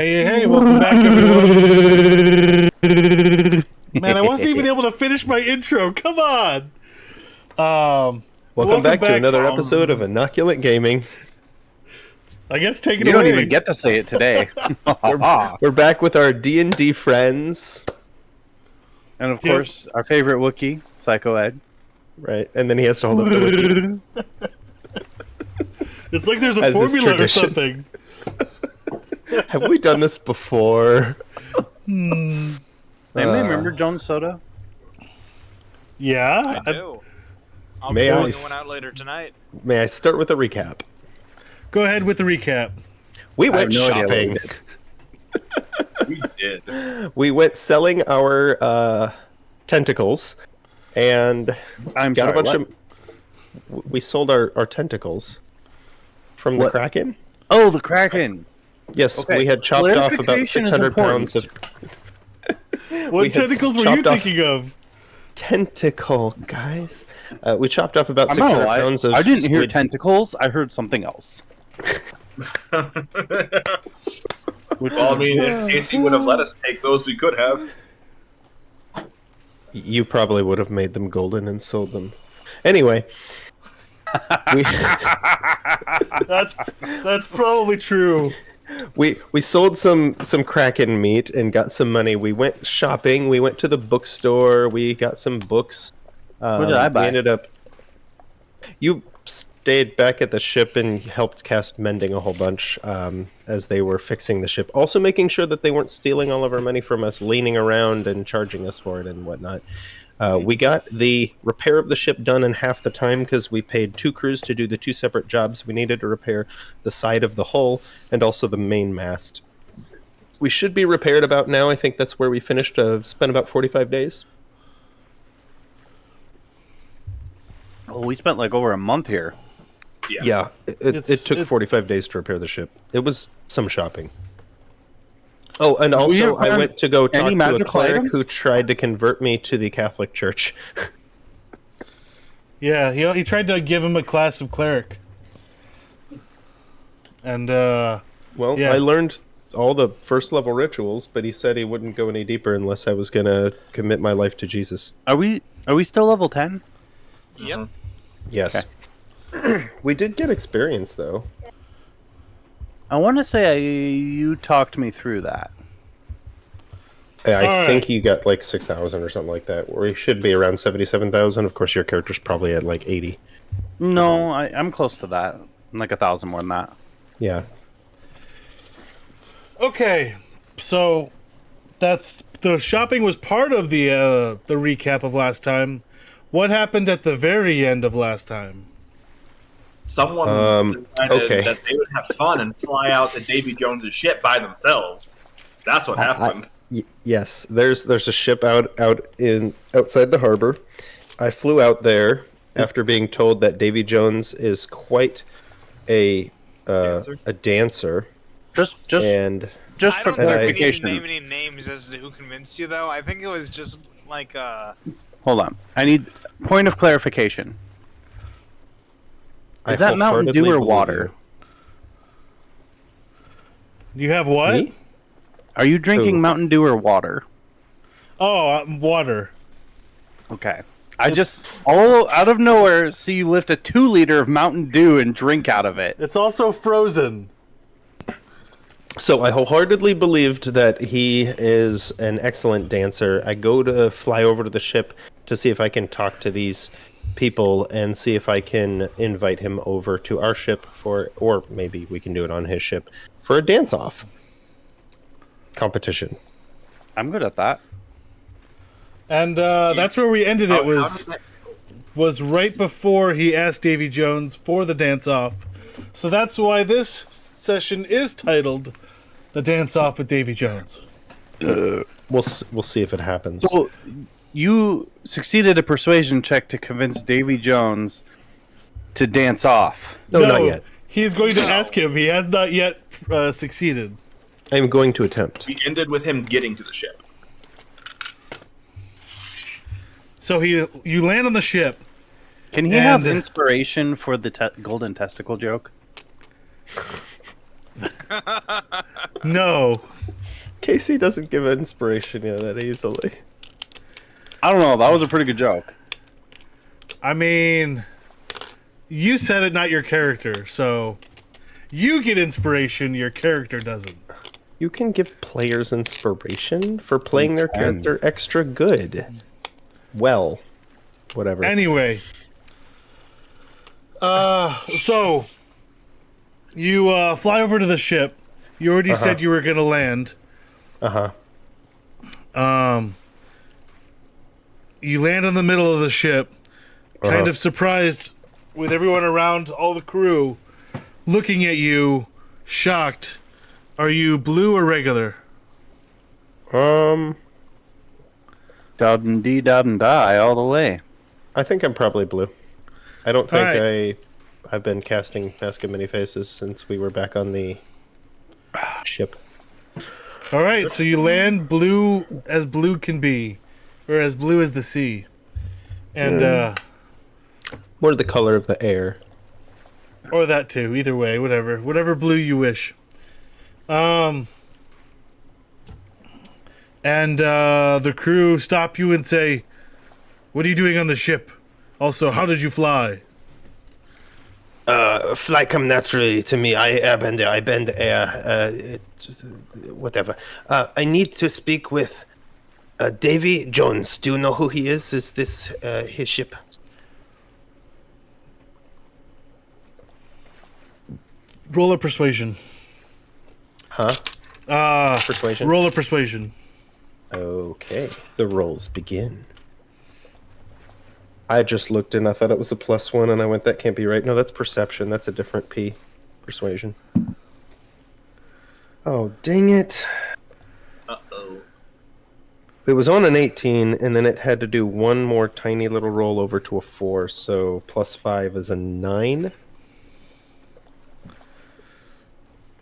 Hey, welcome back, everyone. Man, I wasn't even able to finish my intro. Come on. Welcome back to another episode of Inoculate Gaming. I guess take it You away. don't even get to say it today. We're back with our D&D friends. And of course, our favorite Wookiee, Psycho Ed. Right, and then he has to hold up the wiki. It's like there's a As is formula or tradition. something. Have we done this before? Anybody remember Jones Soda? Yeah. I do. I'll May be I pulling s- one out later tonight. May I start with a recap? Go ahead with the recap. We I have went no idea shopping. what We did. We went selling our tentacles, and I'm got sorry, a bunch what? of. We sold our tentacles from the What? Kraken. Oh, the Kraken. Yes, Okay, we had chopped off about clarification is 600 pounds of What We had tentacles were you chopped off- thinking of? tentacle, guys. We chopped off about I'm not 600 gonna lie, pounds of I didn't hear squid. tentacles. I heard something else. Well, I mean, if Casey would have let us take those, we could have. You probably would have made them golden and sold them. Anyway, we That's probably true. we sold some Kraken meat and got some money. We went shopping. We went to the bookstore. We got some books. What did I buy? We ended up. You stayed back at the ship and helped cast mending a whole bunch as they were fixing the ship. Also making sure that they weren't stealing all of our money from us, leaning around and charging us for it and whatnot. We got the repair of the ship done in half the time because we paid 2 crews to do the 2 separate jobs we needed to repair the side of the hull and also the main mast. We should be repaired about now. I think that's where we finished. Spent about 45 days. Oh, we spent like over a month here. Yeah, it took it- 45 days to repair the ship. It was some shopping. Oh, and also you I find went to go talk any to a magical cleric items? who tried to convert me to the Catholic Church. Yeah, he tried to give him a class of cleric. And, Well, Yeah. I learned all the first level rituals, but he said he wouldn't go any deeper unless I was going to commit my life to Jesus. Are we still level 10? Yep. Yes. We did get experience, though. I want to say you talked me through that. I All think right. you got like 6,000 or something like that, where he should be around 77,000. Of course, your character's probably at like 80. No, I'm close to that. I'm like 1,000 more than that. Yeah. okay. So, that's... The shopping was part of the recap of last time. What happened at the very end of last time? Someone decided okay. that they would have fun and fly out to Davy Jones's ship by themselves. That's what happened. Yes, there's a ship outside the harbor. I flew out there after being told that Davy Jones is quite a dancer, Just and just I for don't think we need to clarification. name any names as to who convinced you, though. I think it was just like, Hold on. I need point of clarification. I Is that Mountain Dew wholeheartedly or believe water? You have what? Me? Are you drinking Who? Mountain Dew or water? Oh, water. Okay. I just all out of nowhere see you lift a 2-liter of Mountain Dew and drink out of it. It's also frozen. So I wholeheartedly believed that he is an excellent dancer. I go to fly over to the ship to see if I can talk to these people and see if I can invite him over to our ship or maybe we can do it on his ship for a dance-off competition. I'm good at that. And that's where we ended it, was right before he asked Davy Jones for the dance-off. So that's why this session is titled The Dance-Off with Davy Jones. We'll see if it happens. So you succeeded a persuasion check to convince Davy Jones to dance off. No, not yet. He's going to ask him. He has not yet succeeded. I'm going to attempt. We ended with him getting to the ship. So you land on the ship. Can he have And- inspiration for the golden testicle joke? No. Casey doesn't give inspiration that easily. I don't know. That was a pretty good joke. I mean, you said it, not your character, so you get inspiration, your character doesn't. You can give players inspiration for playing their character extra good. Well, whatever. Anyway, so you fly over to the ship. You already said you were going to land. You land in the middle of the ship, kind of surprised with everyone around, all the crew, looking at you, shocked. Are you blue or regular? Dod and die all the way. I think I'm probably blue. I don't think Alright. I've been casting Mask of Many Faces since we were back on the ship. All right, so you land blue as blue can be, or as blue as the sea. And, More the color of the air. or that too, either way, whatever blue you wish. And the crew stop you and say, "What are you doing on the ship? Also, how did you fly?" Fly come naturally to me. I airbender. I bend air. Whatever. I need to speak with Davy Jones. Do you know who he is? Is this his ship? Roll a persuasion. Huh? Persuasion. Roll a persuasion. Okay. The rolls begin. I just looked and I thought it was a +1 and I went, that can't be right. No, that's perception. That's a different P. Persuasion. Oh, dang it. Uh-oh. It was on an 18 and then it had to do one more tiny little roll over to a 4. So +5 is a 9.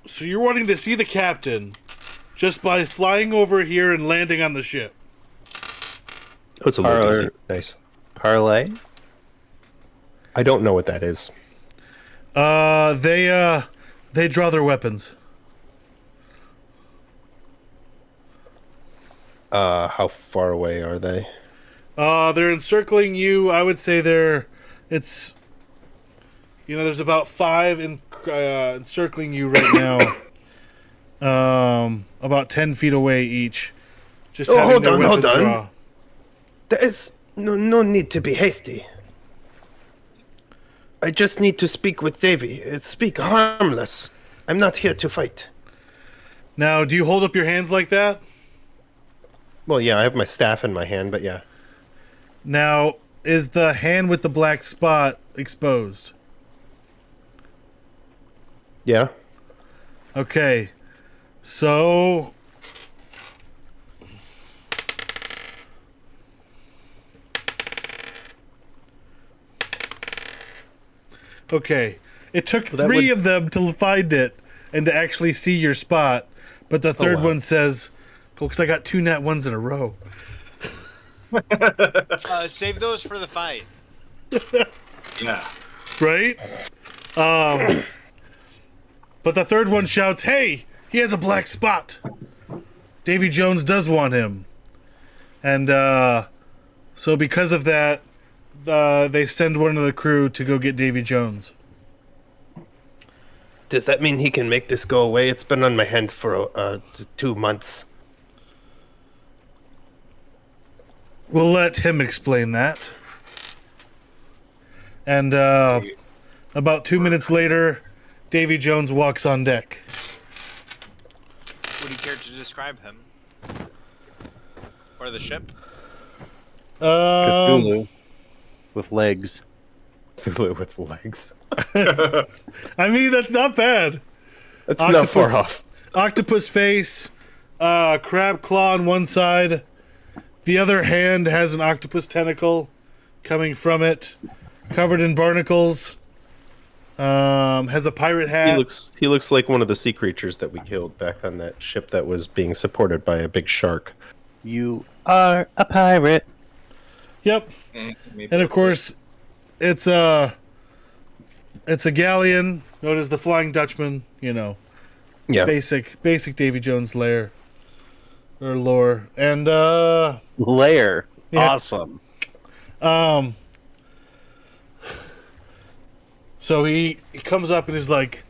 So you're wanting to see the captain just by flying over here and landing on the ship. Oh, it's a Parlor. legacy. Nice. Parlay? I don't know what that is. They draw their weapons. How far away are they? They're encircling you. I would say there's about 5 encircling you right now. About 10 feet away each. Just having hold their on, weapons hold on. draw. There is no need to be hasty. I just need to speak with Davy. Speak harmless. I'm not here to fight. Now, do you hold up your hands like that? Well, yeah, I have my staff in my hand, but yeah. Now, is the hand with the black spot exposed? Yeah. Okay. So... Okay. It took that 3 would- of them to find it and to actually see your spot, but the third wow. one says, "Cool, because I got 2 nat 1s in a row." Save those for the fight. Yeah. Right? But the third one shouts, "Hey, he has a black spot. Davy Jones does want him." And so because of that, they send one of the crew to go get Davy Jones. Does that mean he can make this go away? It's been on my hand for 2 months. We'll let him explain that. And about 2 minutes later, Davy Jones walks on deck. Would you care to describe him? Or the ship? Cthulhu. With legs. With legs. I mean, that's not bad. That's not far off. Octopus face, crab claw on one side. The other hand has an octopus tentacle coming from it, covered in barnacles. Has a pirate hat. He looks like one of the sea creatures that we killed back on that ship that was being supported by a big shark. You are a pirate. Yep. And of course, it's a galleon known as the Flying Dutchman. You know, Yeah. Basic Davy Jones lair or lore, and Lair. Yeah. Awesome. So he comes up and is like,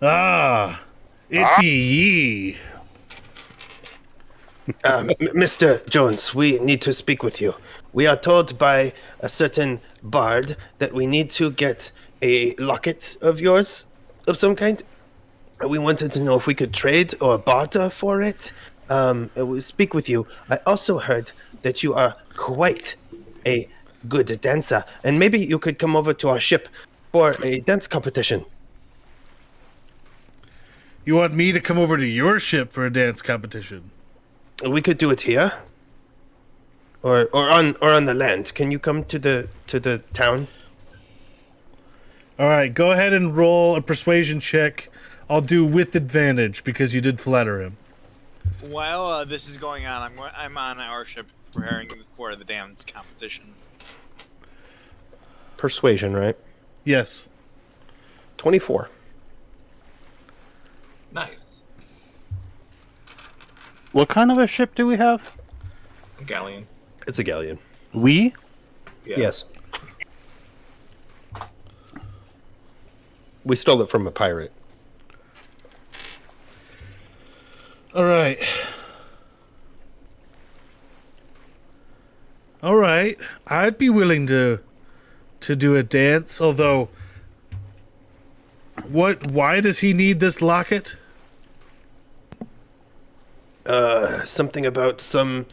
it be ye. Mr. Jones, we need to speak with you. We are told by a certain bard that we need to get a locket of yours of some kind. We wanted to know if we could trade or barter for it. We'll speak with you. I also heard that you are quite a good dancer, and maybe you could come over to our ship for a dance competition. You want me to come over to your ship for a dance competition? We could do it here, or on the land. Can you come to the town? All right, go ahead and roll a persuasion check. I'll do with advantage because you did flatter him. While this is going on, I'm on our ship preparing for the dance competition. Persuasion, right? Yes. 24. Nice. What kind of a ship do we have? Galleon. It's a galleon. We? Yeah. Yes. We stole it from a pirate. All right. All right. I'd be willing to do a dance, although why does he need this locket? Something about some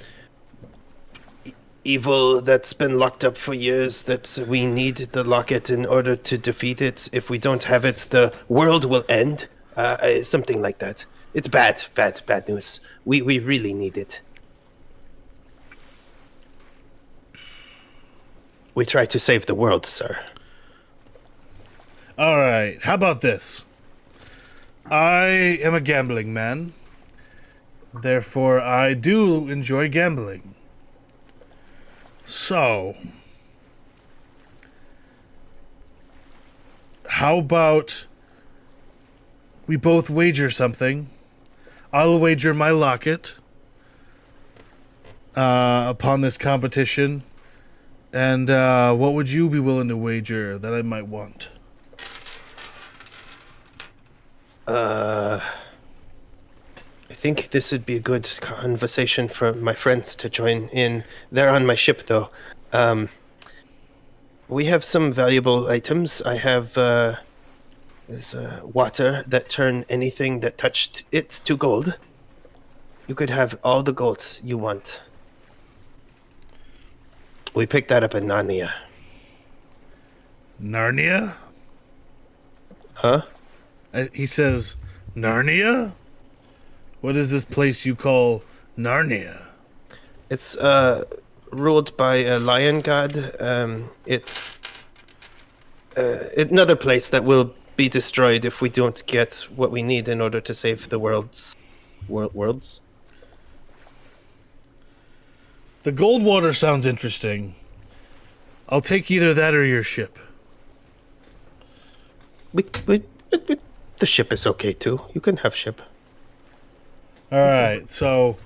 evil that's been locked up for years, that we need the locket in order to defeat it. If we don't have it, the world will end. Something like that. It's bad news. We really need it. We try to save the world, sir. All right. How about this? I am a gambling man. Therefore, I do enjoy gambling. So, how about we both wager something? I'll wager my locket upon this competition. And what would you be willing to wager that I might want? I think this would be a good conversation for my friends to join in. They're on my ship, though. We have some valuable items. I have there's water that turn anything that touched it to gold. You could have all the gold you want. We picked that up in Narnia. Narnia? Huh? He says, Narnia? What is this place you call Narnia? It's ruled by a lion god. It's another place that will be destroyed if we don't get what we need in order to save the worlds. The Goldwater sounds interesting. I'll take either that or your ship. The ship is okay too. You can have ship. All right, so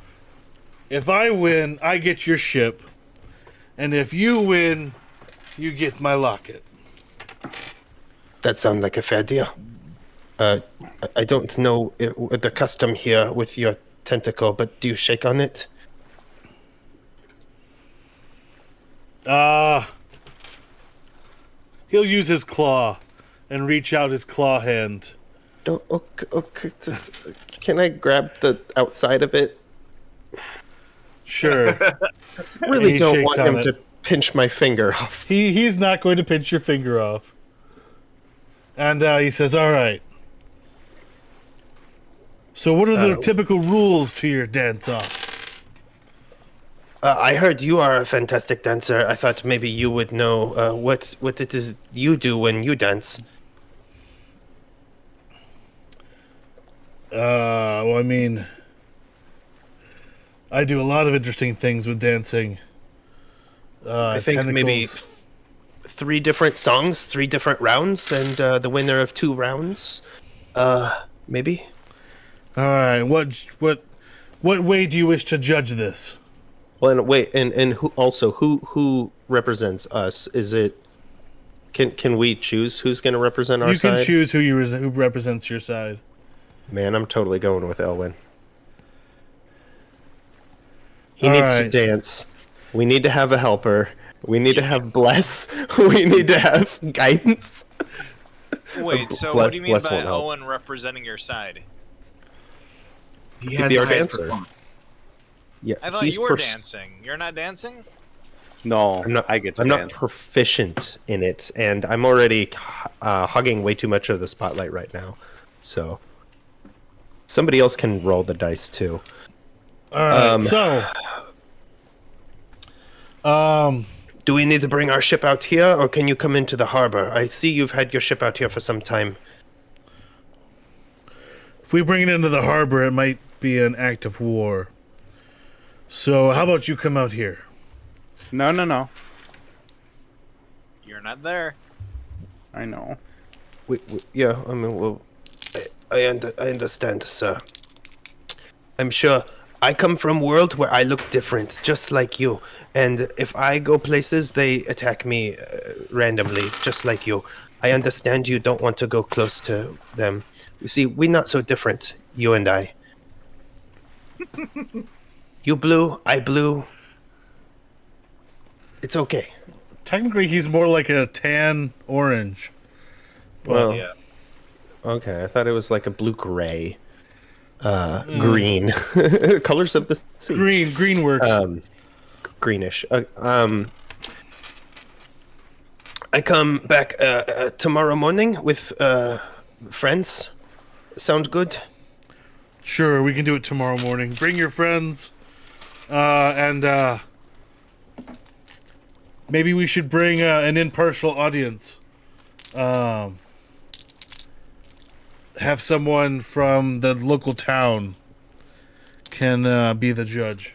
if I win, I get your ship. And if you win, you get my locket. That sounds like a fair deal. I don't know the custom here with your tentacle, but do you shake on it? He'll use his claw and reach out his claw hand. Don't. Okay. Can I grab the outside of it? Sure. Really he don't shakes want on him it. to pinch my finger off. He's not going to pinch your finger off. And he says, all right. So what are the typical rules to your dance-off? I heard you are a fantastic dancer. I thought maybe you would know what it is you do when you dance. Well, I mean, I do a lot of interesting things with dancing. I think maybe 3 different songs, 3 different rounds, and the winner of 2 rounds, maybe. All right. What way do you wish to judge this? Well, and wait, and who represents us? Is it? Can we choose who's going to represent our You side? can choose who represents your side. Man, I'm totally going with Elwin. He All needs to right. dance. We need to have a helper. We need to have bless. We need to have guidance. Wait, so Bless- what do you mean Bless by won't help. Owen representing your side? He He'd has be the our highest dancer. performance. Yeah, I thought he's you were pers- dancing. You're not dancing? No, I'm not. I get to I'm not dance. proficient in it, and I'm already hugging way too much of the spotlight right now. So somebody else can roll the dice too. All right. Do we need to bring our ship out here, or can you come into the harbor? I see you've had your ship out here for some time. If we bring it into the harbor, it might be an act of war. So how about you come out here? No. You're not there. I know. Yeah, I mean, well, I understand, sir. I'm sure. I come from a world where I look different, just like you. And if I go places, they attack me randomly, just like you. I understand you don't want to go close to them. You see, we're not so different, you and I. You blue, I blue. It's okay. Technically, he's more like a tan orange. Well, Yeah. okay, I thought it was like a blue-gray. Green. Colors of the sea. Green works. Greenish. I come back tomorrow morning with friends. Sound good? Sure, we can do it tomorrow morning. Bring your friends, and maybe we should bring an impartial audience. Have someone from the local town can be the judge.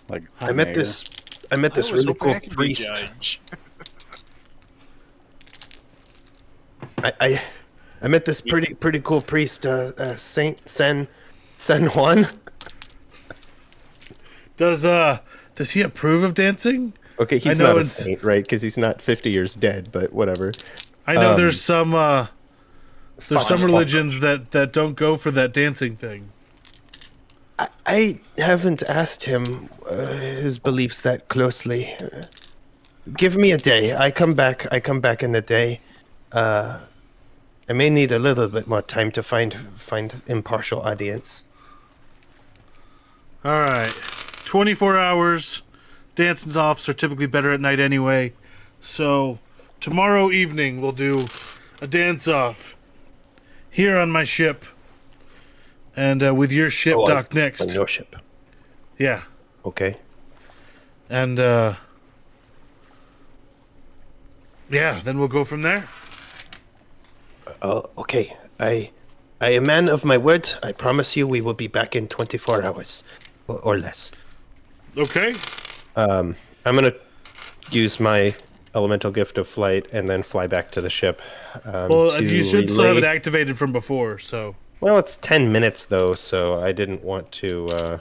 Like I met this really hoping cool I could be priest. judge. I met this pretty cool priest, Saint San Juan. Does he approve of dancing? Okay, he's I know not a it's- saint, right? Because he's not 50 years dead, but whatever. I know Um, there's some Fine. religions that don't go for that dancing thing. I haven't asked him his beliefs that closely. Give me a day. I come back in a day. I may need a little bit more time to find impartial audience. All right, 24 hours. Dance-offs are typically better at night anyway. So tomorrow evening we'll do a dance-off here on my ship, and with your ship docked next. On your ship. Yeah, Okay. and yeah, then we'll go from there. Okay. I am a man of my word. I promise you we will be back in 24 hours or less. Okay. I'm gonna use my elemental gift of flight and then fly back to the ship. Well, to you should still have it relay- activated from before, so. Well, it's 10 minutes though, so I didn't want to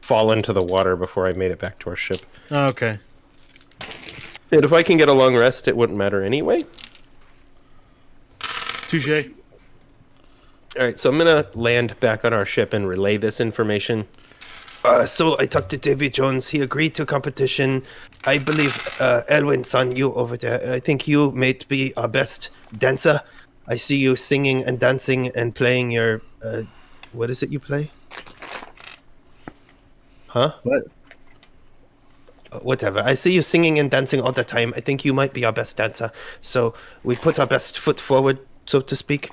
fall into the water before I made it back to our ship. Okay. And if I can get a long rest, it wouldn't matter anyway. Touche. All right, so I'm gonna land back on our ship and relay this information. So I talked to Davy Jones. He agreed to competition. I believe, Elwin, son, you over there. I think you may be our best dancer. I see you singing and dancing and playing your. What is it you play? Huh? What? Whatever. I see you singing and dancing all the time. I think you might be our best dancer. So we put our best foot forward, so to speak.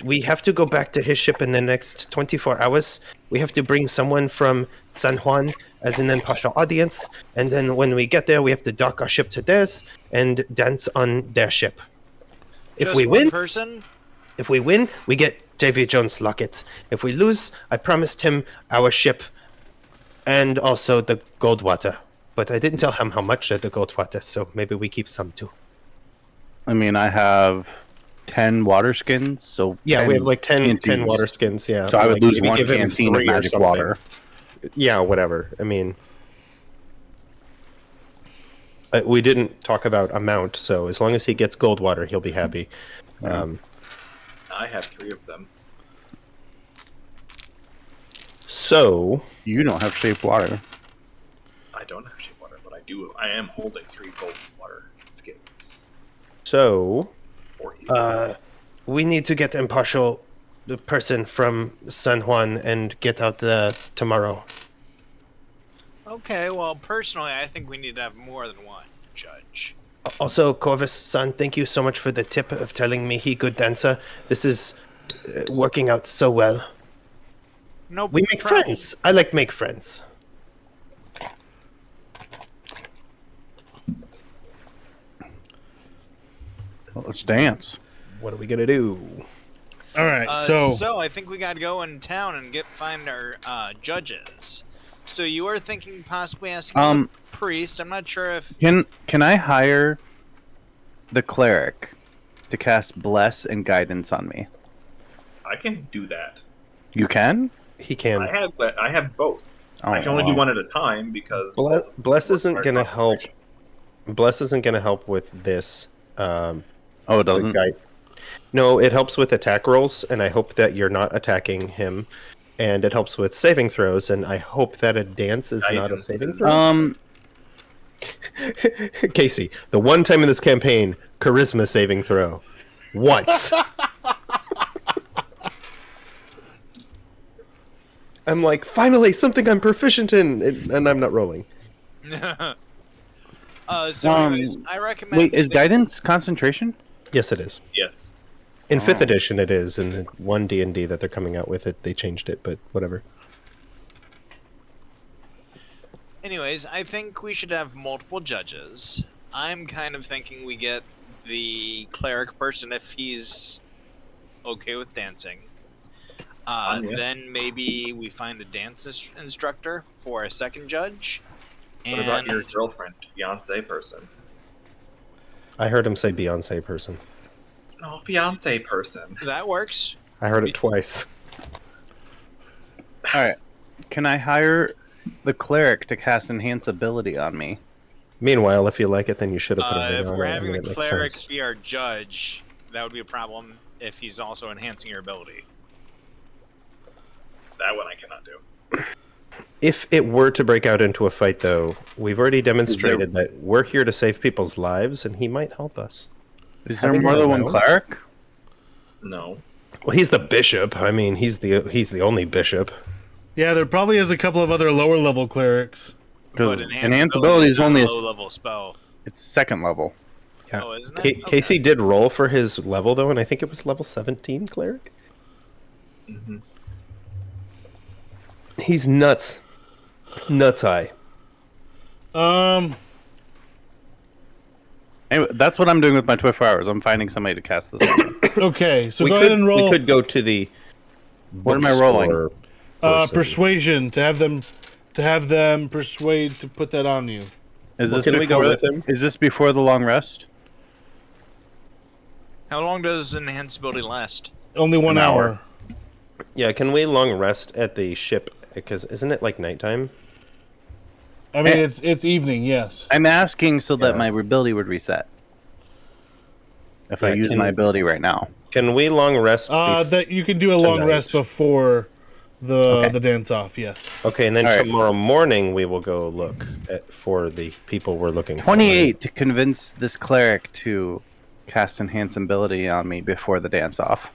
We have to go back to his ship in the next 24 hours. We have to bring someone from San Juan as an impartial audience. And then when we get there, we have to dock our ship to theirs and dance on their ship. If Just we one win, person? if we win, we get Davy Jones' locket. If we lose, I promised him our ship and also the gold water. But I didn't tell him how much of the gold water, so maybe we keep some too. I mean, I have 10 water skins. So Yeah, 10 we have like 10 canteens. water skins. Yeah, So I would like, lose maybe one give him canteen of 3 or magic something. water. Yeah, whatever. I mean, we didn't talk about amount, so as long as he gets gold water, he'll be happy. Yeah. I have 3 of them. So You don't have shaped water. I don't have shape water, but I do. I am holding 3 gold water skins. So, For you. we need to get impartial the person from San Juan and get out tomorrow. Okay, well, personally, I think we need to have more than one judge. Also, Corvus-san, thank you so much for the tip of telling me he good dancer. This is working out so well. No, We make friends. I like make friends. Well, let's dance. What are we gonna do? All right, So I think we gotta go in town and find our judges. So you are thinking possibly asking the priest. I'm not sure if Can I hire the cleric to cast bless and guidance on me? I can do that. You can? He can. I have both. Oh, I can only do one at a time because Bless isn't gonna help. concentration. Bless isn't gonna help with this. Oh, it The doesn't. guy. No, it helps with attack rolls, and I hope that you're not attacking him. And it helps with saving throws, and I hope that a dance is not a Guidance saving is- throw. Casey, the one time in this campaign, charisma saving throw. Once. I'm like, finally, something I'm proficient in, and I'm not rolling. anyways, I recommend. Wait, is guidance concentration? Yes, it is. Yes. In 5th edition, it is. In the one D&D that they're coming out with, they changed it, but whatever. Anyways, I think we should have multiple judges. I'm kind of thinking we get the cleric person if he's okay with dancing. Yeah. Then maybe we find a dance instructor for a second judge. What about your girlfriend, fiance person? I heard him say Beyonce person. No, fiance person. That works. I heard it twice. All right. Can I hire the cleric to cast enhance ability on me? Meanwhile, if you like it, then you should have put a ring If on we're it. I having mean, the it makes cleric sense. be our judge, that would be a problem if he's also enhancing your ability. That one I cannot do. If it were to break out into a fight, though, we've already demonstrated that we're here to save people's lives, and he might help us. Is there Having more him than one around? cleric? No. Well, he's the bishop. I mean, he's the only bishop. yeah, there probably is a couple of other lower level clerics. Because But enhance ability is not only a a low level spell. it's second level. Yeah. Oh, isn't it? Okay. Casey did roll for his level, though, and I think it was level 17 cleric. Mm-hmm. He's nuts. Nuts high. Anyway, that's what I'm doing with my 24 hours. I'm finding somebody to cast this on. Okay, so we go could, ahead and roll We could go to the. What am I rolling? bookstore person. persuasion to have them persuade to put that on you. Is Well, this can we go before- with him? Is this before the long rest? How long does enhance ability last? Only 1 An hour. hour. Yeah, can we long rest at the ship? Because isn't it like nighttime? I mean, Eh. it's evening. Yes. I'm asking so that Yeah. my ability would reset. If I Yeah, use can- my ability right now. Can we long rest? That you can do a long tonight. rest before the Okay. the dance off. Yes. Okay, and then All right. tomorrow morning we will go look for the people we're looking for. 28 to convince this cleric to cast enhance ability on me before the dance off.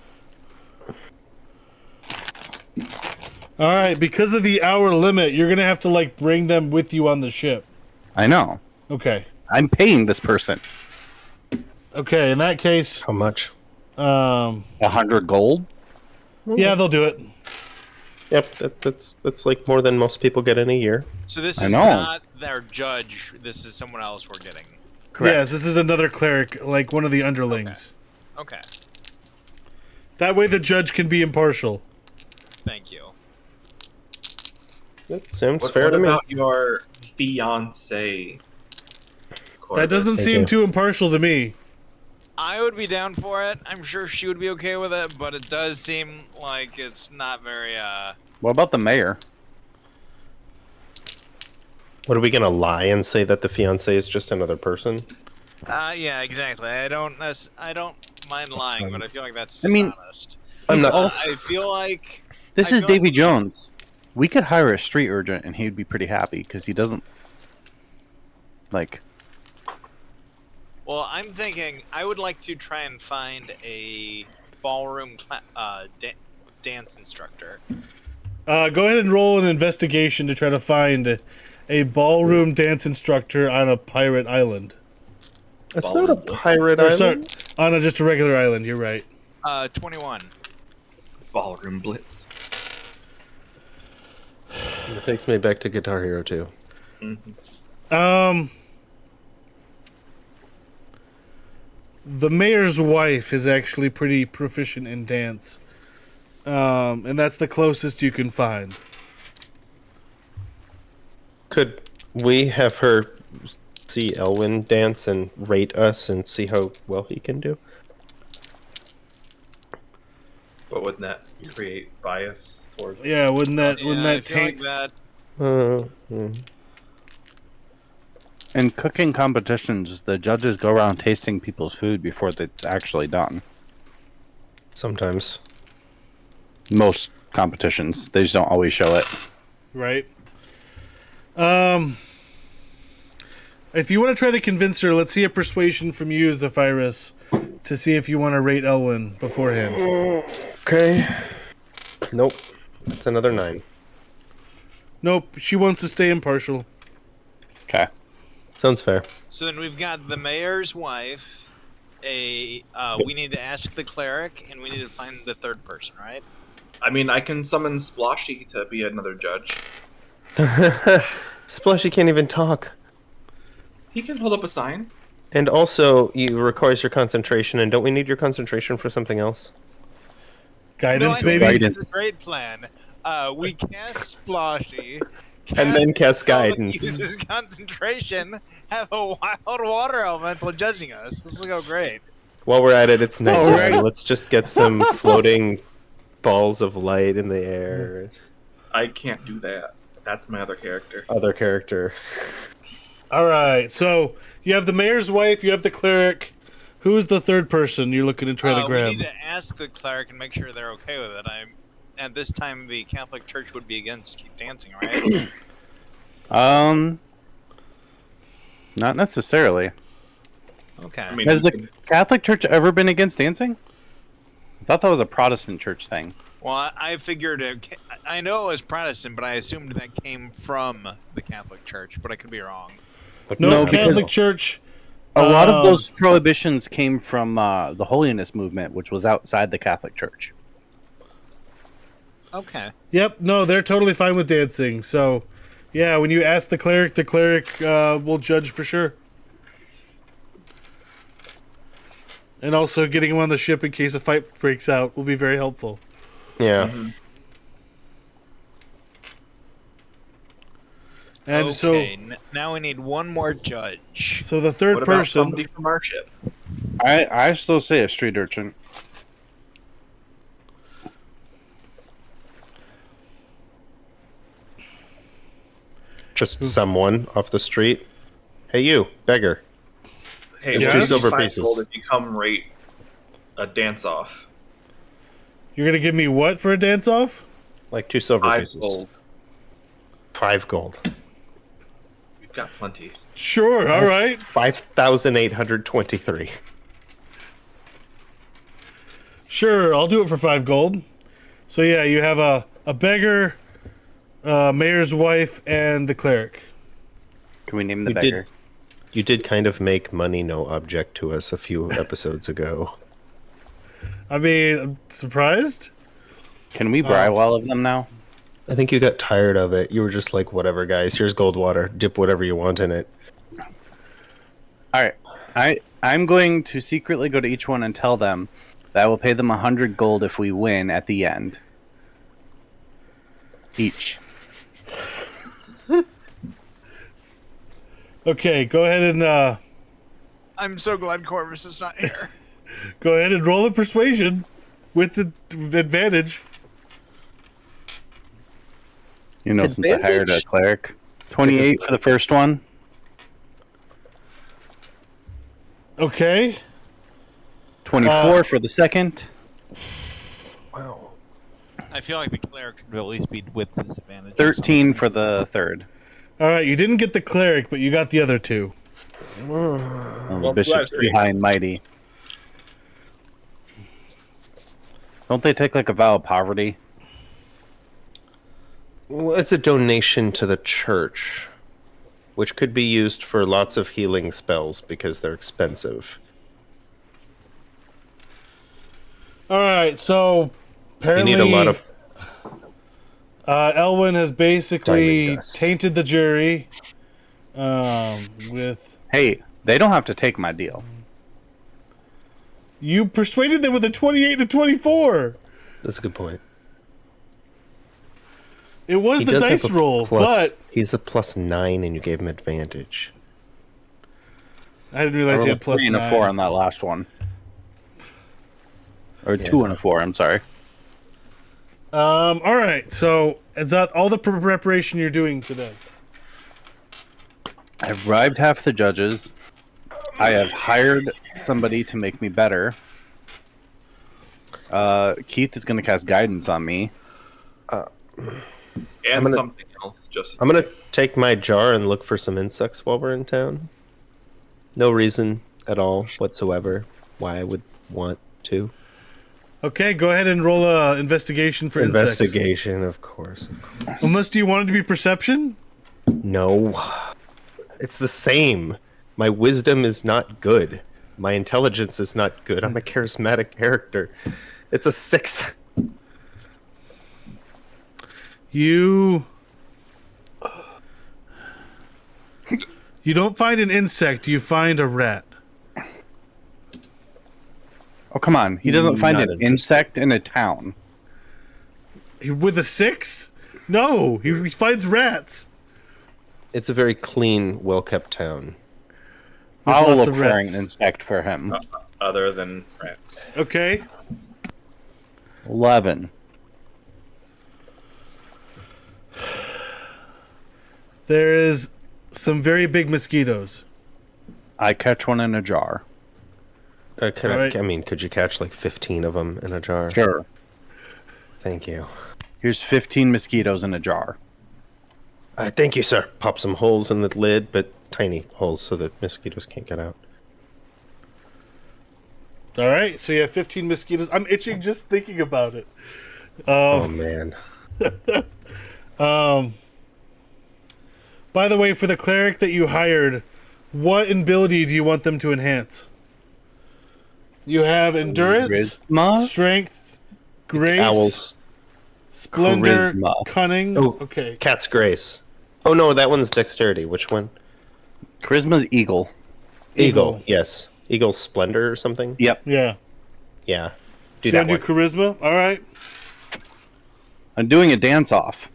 All right. Because of the hour limit, you're gonna have to like bring them with you on the ship. I know. Okay. I'm paying this person Okay. In that case, How much? 100 gold. yeah, they'll do it. Yep, that's like more than most people get in a year. So this I is know. not their judge. This is someone else we're getting. Correct. Yes, this is another cleric, like one of the underlings. Okay. That way, the judge can be impartial. Thank you. That sounds What, fair what to me. about your fiance? That doesn't Thank seem you. too impartial to me. I would be down for it. I'm sure she would be okay with it, but it does seem like it's not very. What about the mayor? What are we gonna lie and say that the fiance is just another person? Yeah, exactly. I don't mind lying, but I feel like that's I mean, dishonest. I'm not. I feel like This I is feel Davy like- Jones. We could hire a street urchin and he'd be pretty happy because he doesn't like. Well, I'm thinking I would like to try and find a ballroom dance instructor. Go ahead and roll an investigation to try to find a ballroom dance instructor on a pirate island. It's not a pirate Or sorry, island. on just a regular island. You're right. 21. Ballroom Blitz. It takes me back to Guitar Hero 2. The mayor's wife is actually pretty proficient in dance, and that's the closest you can find. Could we have her see Elwyn dance and rate us and see how well he can do? But wouldn't that create bias towards? Yeah, wouldn't that I feel taint? like that. In cooking competitions, the judges go around tasting people's food before it's actually done. Sometimes. Most competitions, they just don't always show it. Right. If you want to try to convince her, let's see a persuasion from you, Zephyrus, to see if you want to rate Elwyn beforehand. Okay. Nope. That's another 9. Nope, she wants to stay impartial. Okay. Sounds fair. So then we've got the mayor's wife. We need to ask the cleric, and we need to find the third person, right? I mean, I can summon Sploshy to be another judge. Splashy can't even talk. He can hold up a sign. And also, you requires your concentration, and don't we need your concentration for something else? Guidance, No, I think maybe? This is a great plan. We cast Sploshy. And then cast Elwyn guidance. Uses concentration. Have a wild water elemental judging us. This will go great. While we're at it, it's nighttime. right. Let's just get some floating balls of light in the air. I can't do that. That's my other character. Other character. All right, so you have the mayor's wife, you have the cleric. Who's the third person you're looking to try to grab? We need to ask the cleric and make sure they're okay with it. At this time, the Catholic Church would be against dancing, right? Not necessarily. Okay. I mean, Has the Catholic Church ever been against dancing? I thought that was a Protestant church thing. Well, I figured I know it was Protestant, but I assumed that came from the Catholic Church, but I could be wrong. No, No, because- Catholic Church. A lot of those prohibitions came from the Holiness movement, which was outside the Catholic Church. Okay. Yep, no, they're totally fine with dancing. So, yeah, when you ask the cleric will judge for sure. And also, getting him on the ship in case a fight breaks out will be very helpful. Yeah. And Okay, now we need one more judge. so the third what about person. somebody from our ship? I still say a street urchin. Just someone off the street. Hey, you, beggar. Hey, Yes? we'll 2 silver 5 pieces. gold if you come rate a dance off. You're going to give me what for a dance off? Like 2 silver 5 pieces. gold. 5 gold. We've got plenty. Sure, all right. 5,823. Sure, I'll do it for 5 gold. So, yeah, you have a beggar, mayor's wife, and the cleric. Can we name the You beggar? You did kind of make money no object to us a few episodes ago. I mean, I'm surprised. Can we bribe all of them now? I think you got tired of it. You were just like, whatever, guys. Here's gold water. Dip whatever you want in it. All right. I'm going to secretly go to each one and tell them that I will pay them 100 gold if we win at the end. Each. Okay, go ahead and I'm so glad Corvus is not here. Go ahead and roll a persuasion with the advantage. You know, since I hired a cleric. 28 for the first one. Okay. 24 for the second. Wow. I feel like the cleric should at least be with disadvantage. 13 for the third. All right, you didn't get the cleric, but you got the other two. The bishop's too high and mighty. Don't they take like a vow of poverty? Well, it's a donation to the church, which could be used for lots of healing spells because they're expensive. All right, so apparently You need a lot of Elwyn has basically diamond dust. tainted the jury with... Hey, they don't have to take my deal. You persuaded them with a 28 and a 24. That's a good point. It was He the does have dice a roll, plus- but he's a +9 and you gave him advantage. I didn't realize I he rolled had plus 3 and a 9. 4 on that last one. Or Yeah. 2 and a 4, I'm sorry. All right, so is that all the preparation you're doing today? I've bribed half the judges. I have hired somebody to make me better. Keith is going to cast guidance on me. And gonna- something else. Just I'm gonna take my jar and look for some insects while we're in town. No reason at all whatsoever why I would want to. Okay, go ahead and roll a investigation for insects. Investigation, of course. Unless do you want it to be perception? No. It's the same. My wisdom is not good. My intelligence is not good. I'm a charismatic character. It's a 6. You don't find an insect, you find a rat. Oh, come on. He doesn't find Not an interested. insect in a town. With a 6? No, he finds rats. It's a very clean, well-kept town. With I'll lots look of for rats. an insect for him. other than France. Okay. 11. There is some very big mosquitoes. I catch one in a jar. Alright. I mean, could you catch like 15 of them in a jar? Sure. Thank you. Here's 15 mosquitoes in a jar. Thank you, sir. Pop some holes in the lid, but tiny holes so that mosquitoes can't get out. All right, so you have 15 mosquitoes. I'm itching just thinking about it. Oh, man. By the way, for the cleric that you hired, what ability do you want them to enhance? You have endurance, Charisma? strength, grace, Owls. splendor, Charisma. cunning. Oh. Okay. Cat's grace. Oh, no, that one's dexterity. Which one? Charisma's eagle. Eagle. Yes. Eagle Splendor or something? Yep. Yeah. Yeah. Do So you that want to one. do charisma? All right. I'm doing a dance off.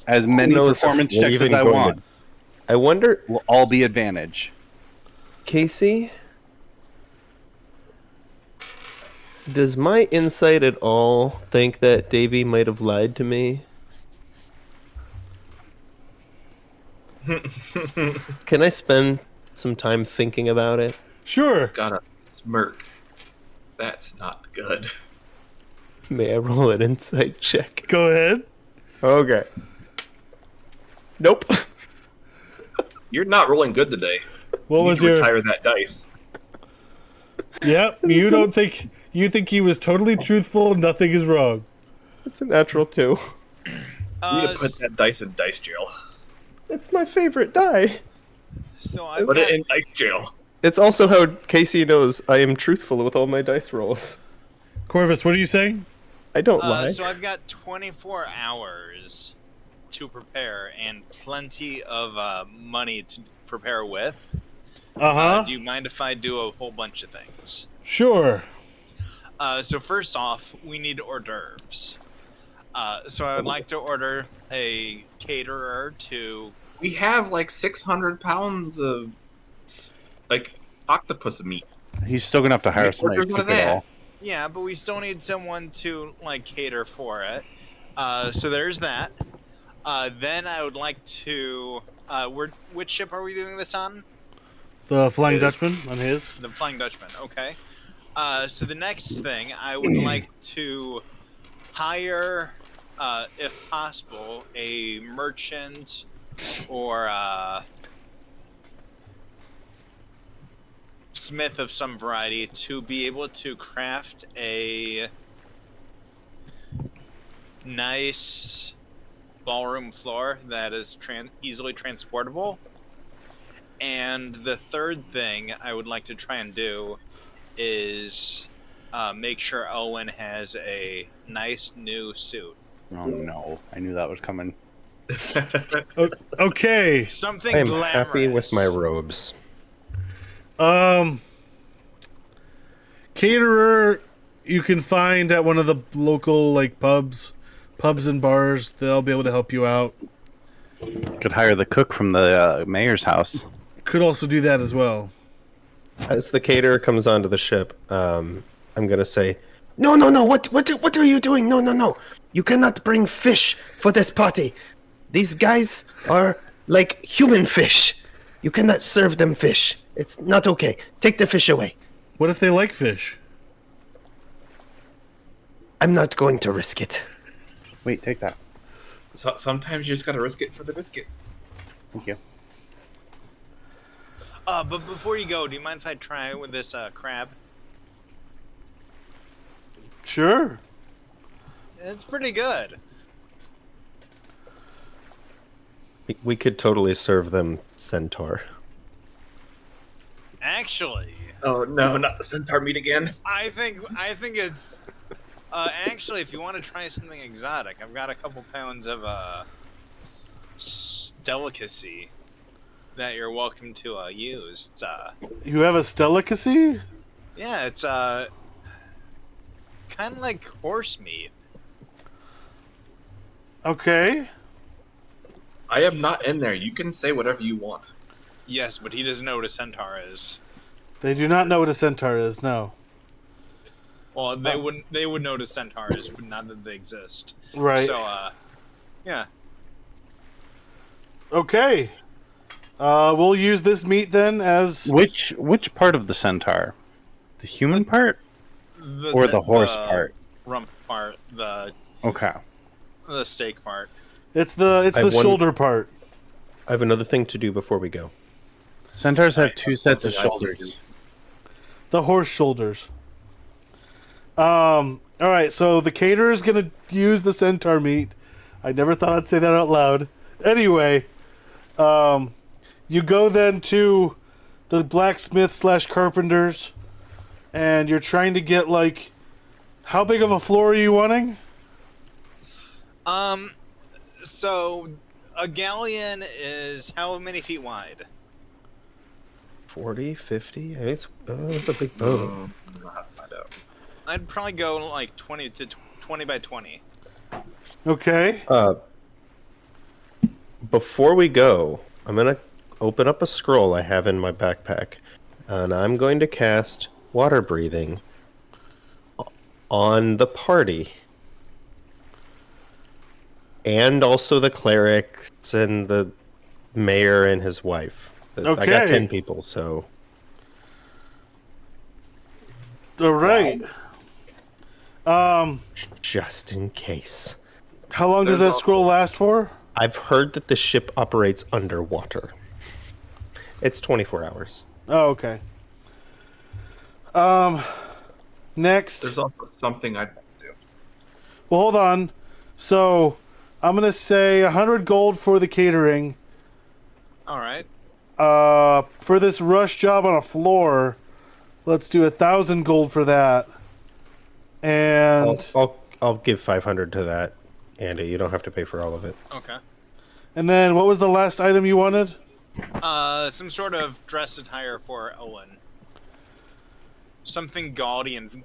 As many knows if performance we're checks as even I going to- want I wonder, will all be advantage. Casey, does my insight at all think that Davy might have lied to me? Can I spend some time thinking about it? Sure. Got a smirk. That's not good. May I roll an insight check? Go ahead. Okay. Nope. You're not rolling good today. What You was need to your? retire that dice. Yep. You don't think you think he was totally truthful. Nothing is wrong. It's a natural 2. You need to put that dice in dice jail. It's my favorite die. So I've Put got, it in dice jail. It's also how Casey knows I am truthful with all my dice rolls. Corvus, what are you saying? I don't lie. so I've got 24 hours to prepare and plenty of money to prepare with. Uh-huh. Do you mind if I do a whole bunch of things? Sure. So first off, we need hors d'oeuvres. So I would like to order a caterer to. We have like 600 pounds of like octopus meat. He's still gonna have to hire Make somebody to orders out cook of it that. all. Yeah, but we still need someone to like cater for it. So there's that. Then I would like to. Which ship are we doing this on? The Flying His. Dutchman on his. The Flying Dutchman. Okay. So the next thing I would like to hire, if possible, a merchant or smith of some variety to be able to craft a nice ballroom floor that is easily transportable. And the third thing I would like to try and do is make sure Owen has a nice new suit. Oh no, I knew that was coming. Okay. Something I am glamorous. happy with my robes. Caterer you can find at one of the local like pubs and bars. They'll be able to help you out. Could hire the cook from the mayor's house. Could also do that as well. As the caterer comes onto the ship, I'm gonna say, "No, no, no! What are you doing? No, no, no! You cannot bring fish for this party. These guys are like human fish. You cannot serve them fish. It's not okay. Take the fish away. What if they like fish? I'm not going to risk it." Wait, take that. So, sometimes you just gotta risk it for the biscuit. Thank you. But before you go, do you mind if I try with this crab? Sure. It's pretty good. We could totally serve them centaur. Actually, Oh no, not the centaur meat again. I think it's actually, if you want to try something exotic, I've got a couple pounds of delicacy that you're welcome to use. It's, You have a delicacy? yeah, it's kind of like horse meat. Okay. I am not in there. You can say whatever you want. Yes, but he doesn't know what a centaur is. They do not know what a centaur is, no. Well, they wouldn't. They would know what a centaur is, but not that they exist. Right. So, yeah. Okay. We'll use this meat then as... Which part of the centaur? The human part or the horse part? Rump part, Okay. the steak part. It's the I have one- shoulder part. I have another thing to do before we go. Centaurs have two sets of something I can shoulders. The horse shoulders. All right, so the caterer is going to use the centaur meat. I never thought I'd say that out loud. Anyway, you go then to the blacksmith / carpenters, and you're trying to get, like, how big of a floor are you wanting? So a galleon is how many feet wide? 40, 50? I think it's a big boat. I'll have to find out. I'd probably go like 20 by 20. Okay. Before we go, I'm going to open up a scroll I have in my backpack, and I'm going to cast water breathing on the party. And also the clerics and the mayor and his wife. I got Okay. 10 people, so... All right. Just in case. How long does that scroll last for? I've heard that the ship operates underwater. It's 24 hours. Oh, okay. Next. There's also something I'd like to do. Well, hold on. So, I'm going to say 100 gold for the catering. All right. For this rush job on a floor, let's do 1,000 gold for that. And I'll give 500 to that, Andy. You don't have to pay for all of it. Okay. and then what was the last item you wanted? Some sort of dress attire for Owen. Something gaudy and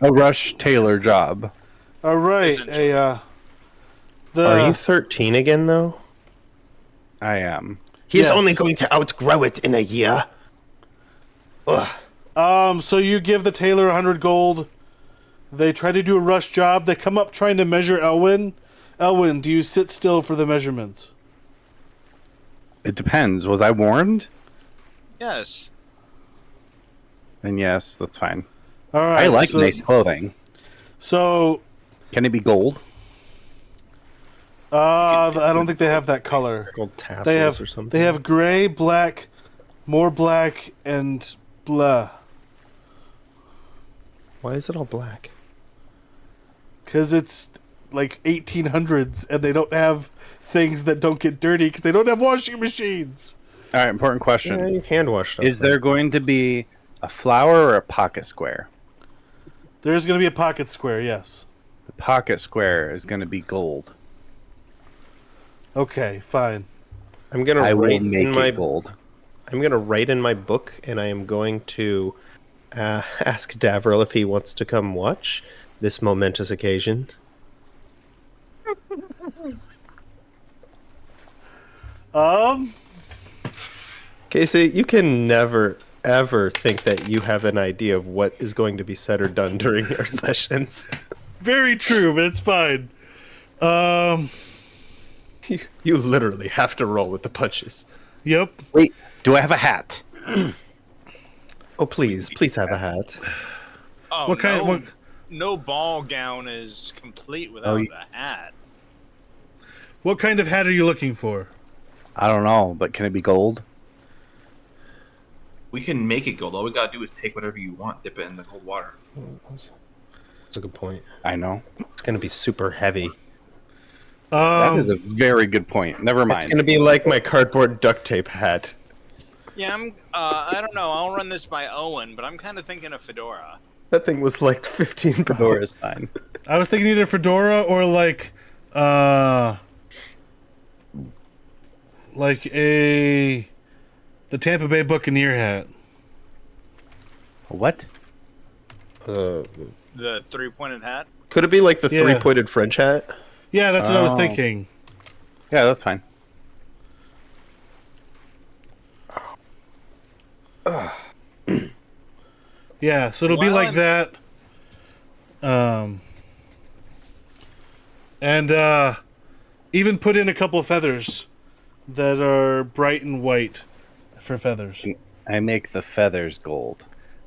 A rush tailor job. All right. Essentially. Are you 13 again, though? I am. He's Yes. only going to outgrow it in a year. So you give the tailor 100 gold. They try to do a rush job. They come up trying to measure Elwyn. Elwyn, do you sit still for the measurements? It depends. Was I warned? Yes. Then yes, that's fine. All right. I like nice clothing. So, Can it be gold? I don't think they have that color. Gold tassels They have or something. they have gray, black, more black, and blah. Why is it all black? Because it's like 1800s, and they don't have things that don't get dirty because they don't have washing machines. All right, important Yeah, question. you hand washed up. Is there going to be a flower or a pocket square? There's going to be a pocket square, yes. The pocket square is going to be gold. Okay, fine. I'm gonna I will write make in my it gold. I'm gonna write in my book, and I am going to ask Davril if he wants to come watch this momentous occasion. Casey, you can never ever think that you have an idea of what is going to be said or done during our sessions. Very true, but it's fine. You literally have to roll with the punches. Yep. Wait, do I have a hat? Oh, please have a hat. Oh, What kind? no, What? no ball gown is complete without a hat. What kind of hat are you looking for? I don't know, but can it be gold? We can make it gold. All we gotta do is take whatever you want, dip it in the cold water. That's a good point. I know. It's going to be super heavy. That is a very good point. Never mind. It's going to be like my cardboard duct tape hat. Yeah, I don't know. I'll run this by Owen, but I'm kind of thinking of fedora. That thing was like 15 Fedora dollars. is fine. I was thinking either fedora or like the Tampa Bay Buccaneer hat. What? Uh, The three-pointed hat. could it be like the Yeah. three-pointed French hat? Yeah, that's what I was Oh. thinking. Yeah, that's fine. Yeah, so it'll be Well, like that. And even put in a couple of feathers that are bright and white for feathers. I make the feathers gold.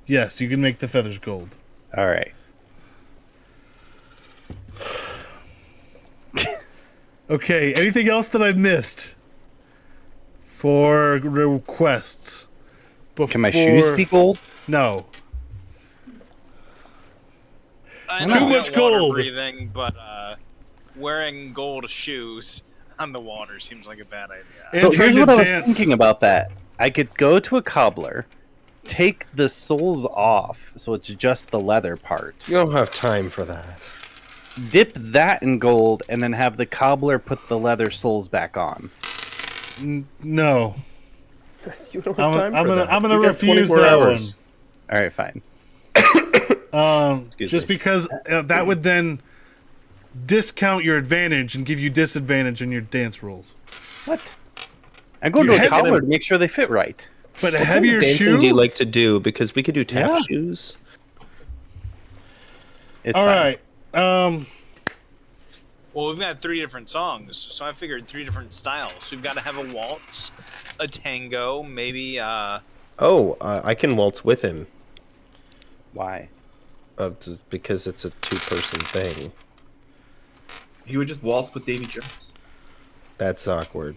Yes, you can make the feathers gold. All right. Okay, anything else that I missed for requests? Can my shoes be gold? No. I Too know much about water gold. breathing, but wearing gold shoes on the water seems like a bad idea. And So trying here's to what I was dance. thinking about that. I could go to a cobbler, take the soles off, so it's just the leather part. You don't have time for that. Dip that in gold, and then have the cobbler put the leather soles back on. No. You don't have time for that. I'm gonna You got refuse 24 that hours. All right, fine. one. Excuse Just me. because that would then discount your advantage and give you disadvantage in your dance rolls. What? I'm going You're to a heavy- cobbler to make sure they fit right. But a What kind heavier of dancing shoe. do you like to do? Because we could do tap Yeah. shoes. It's All fine. right. Well, we've got 3 different songs, so I figured 3 different styles. We've got to have a waltz, a tango, maybe. Oh, I can waltz with him. Why? Just because it's a two-person thing. He would just waltz with Davy Jones. That's awkward.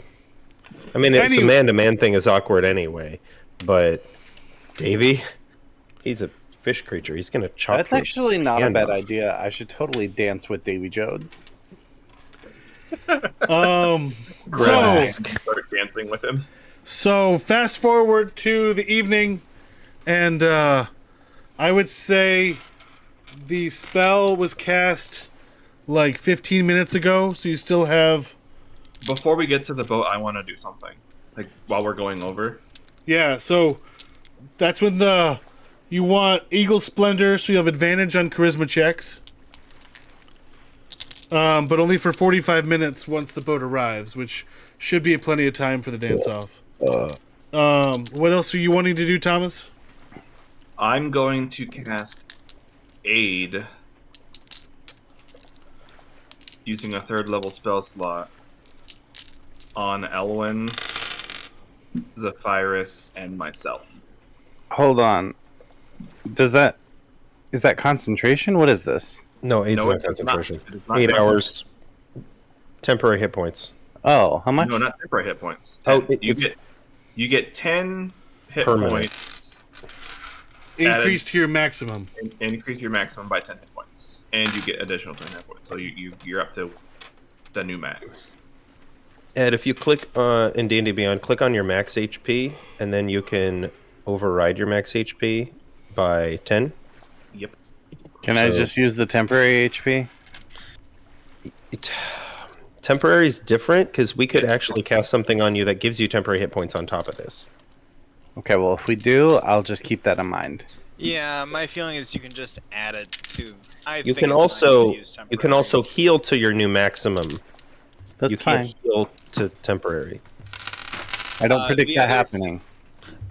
I mean, it's a Anyway- man-to-man thing is awkward anyway. But Davy, he's a fish creature. He's gonna chop. That's your actually not a hand bad off. idea. I should totally dance with Davy Jones. So Started dancing with him. So fast forward to the evening, and I would say the spell was cast like 15 minutes ago, so you still have. Before we get to the boat, I want to do something. Like, while we're going over. Yeah, so that's when you want Eagle Splendor, so you have advantage on charisma checks. But only for 45 minutes once the boat arrives, which should be plenty of time for the dance-off. What else are you wanting to do, Thomas? I'm going to cast Aid using a 3rd level spell slot on Elwyn, Zephyrus, and myself. Hold on. Is that concentration? What is this? No, eight's No, not it is not. concentration. It is not 8 concentration. hours. Temporary hit points. Oh, how much? No, not temporary hit points. Oh, 10. it's you get 10 hit permanent. points. Increase to your maximum. And increase your maximum by 10 hit points, and you get additional 10 hit points. So you're up to the new max. Ed, if you click in D&D Beyond, click on your max HP, and then you can override your max HP by 10. Yep. Can I So- just use the temporary HP? Temporary is different because we could actually cast something on you that gives you temporary hit points on top of this. Okay, well, if we do, I'll just keep that in mind. Yeah, my feeling is you can just add it to. I You think can it's nice to also use you can temporary. also heal to your new maximum. That's You fine. can't heal to temporary. I don't Uh, predict the that other- happening.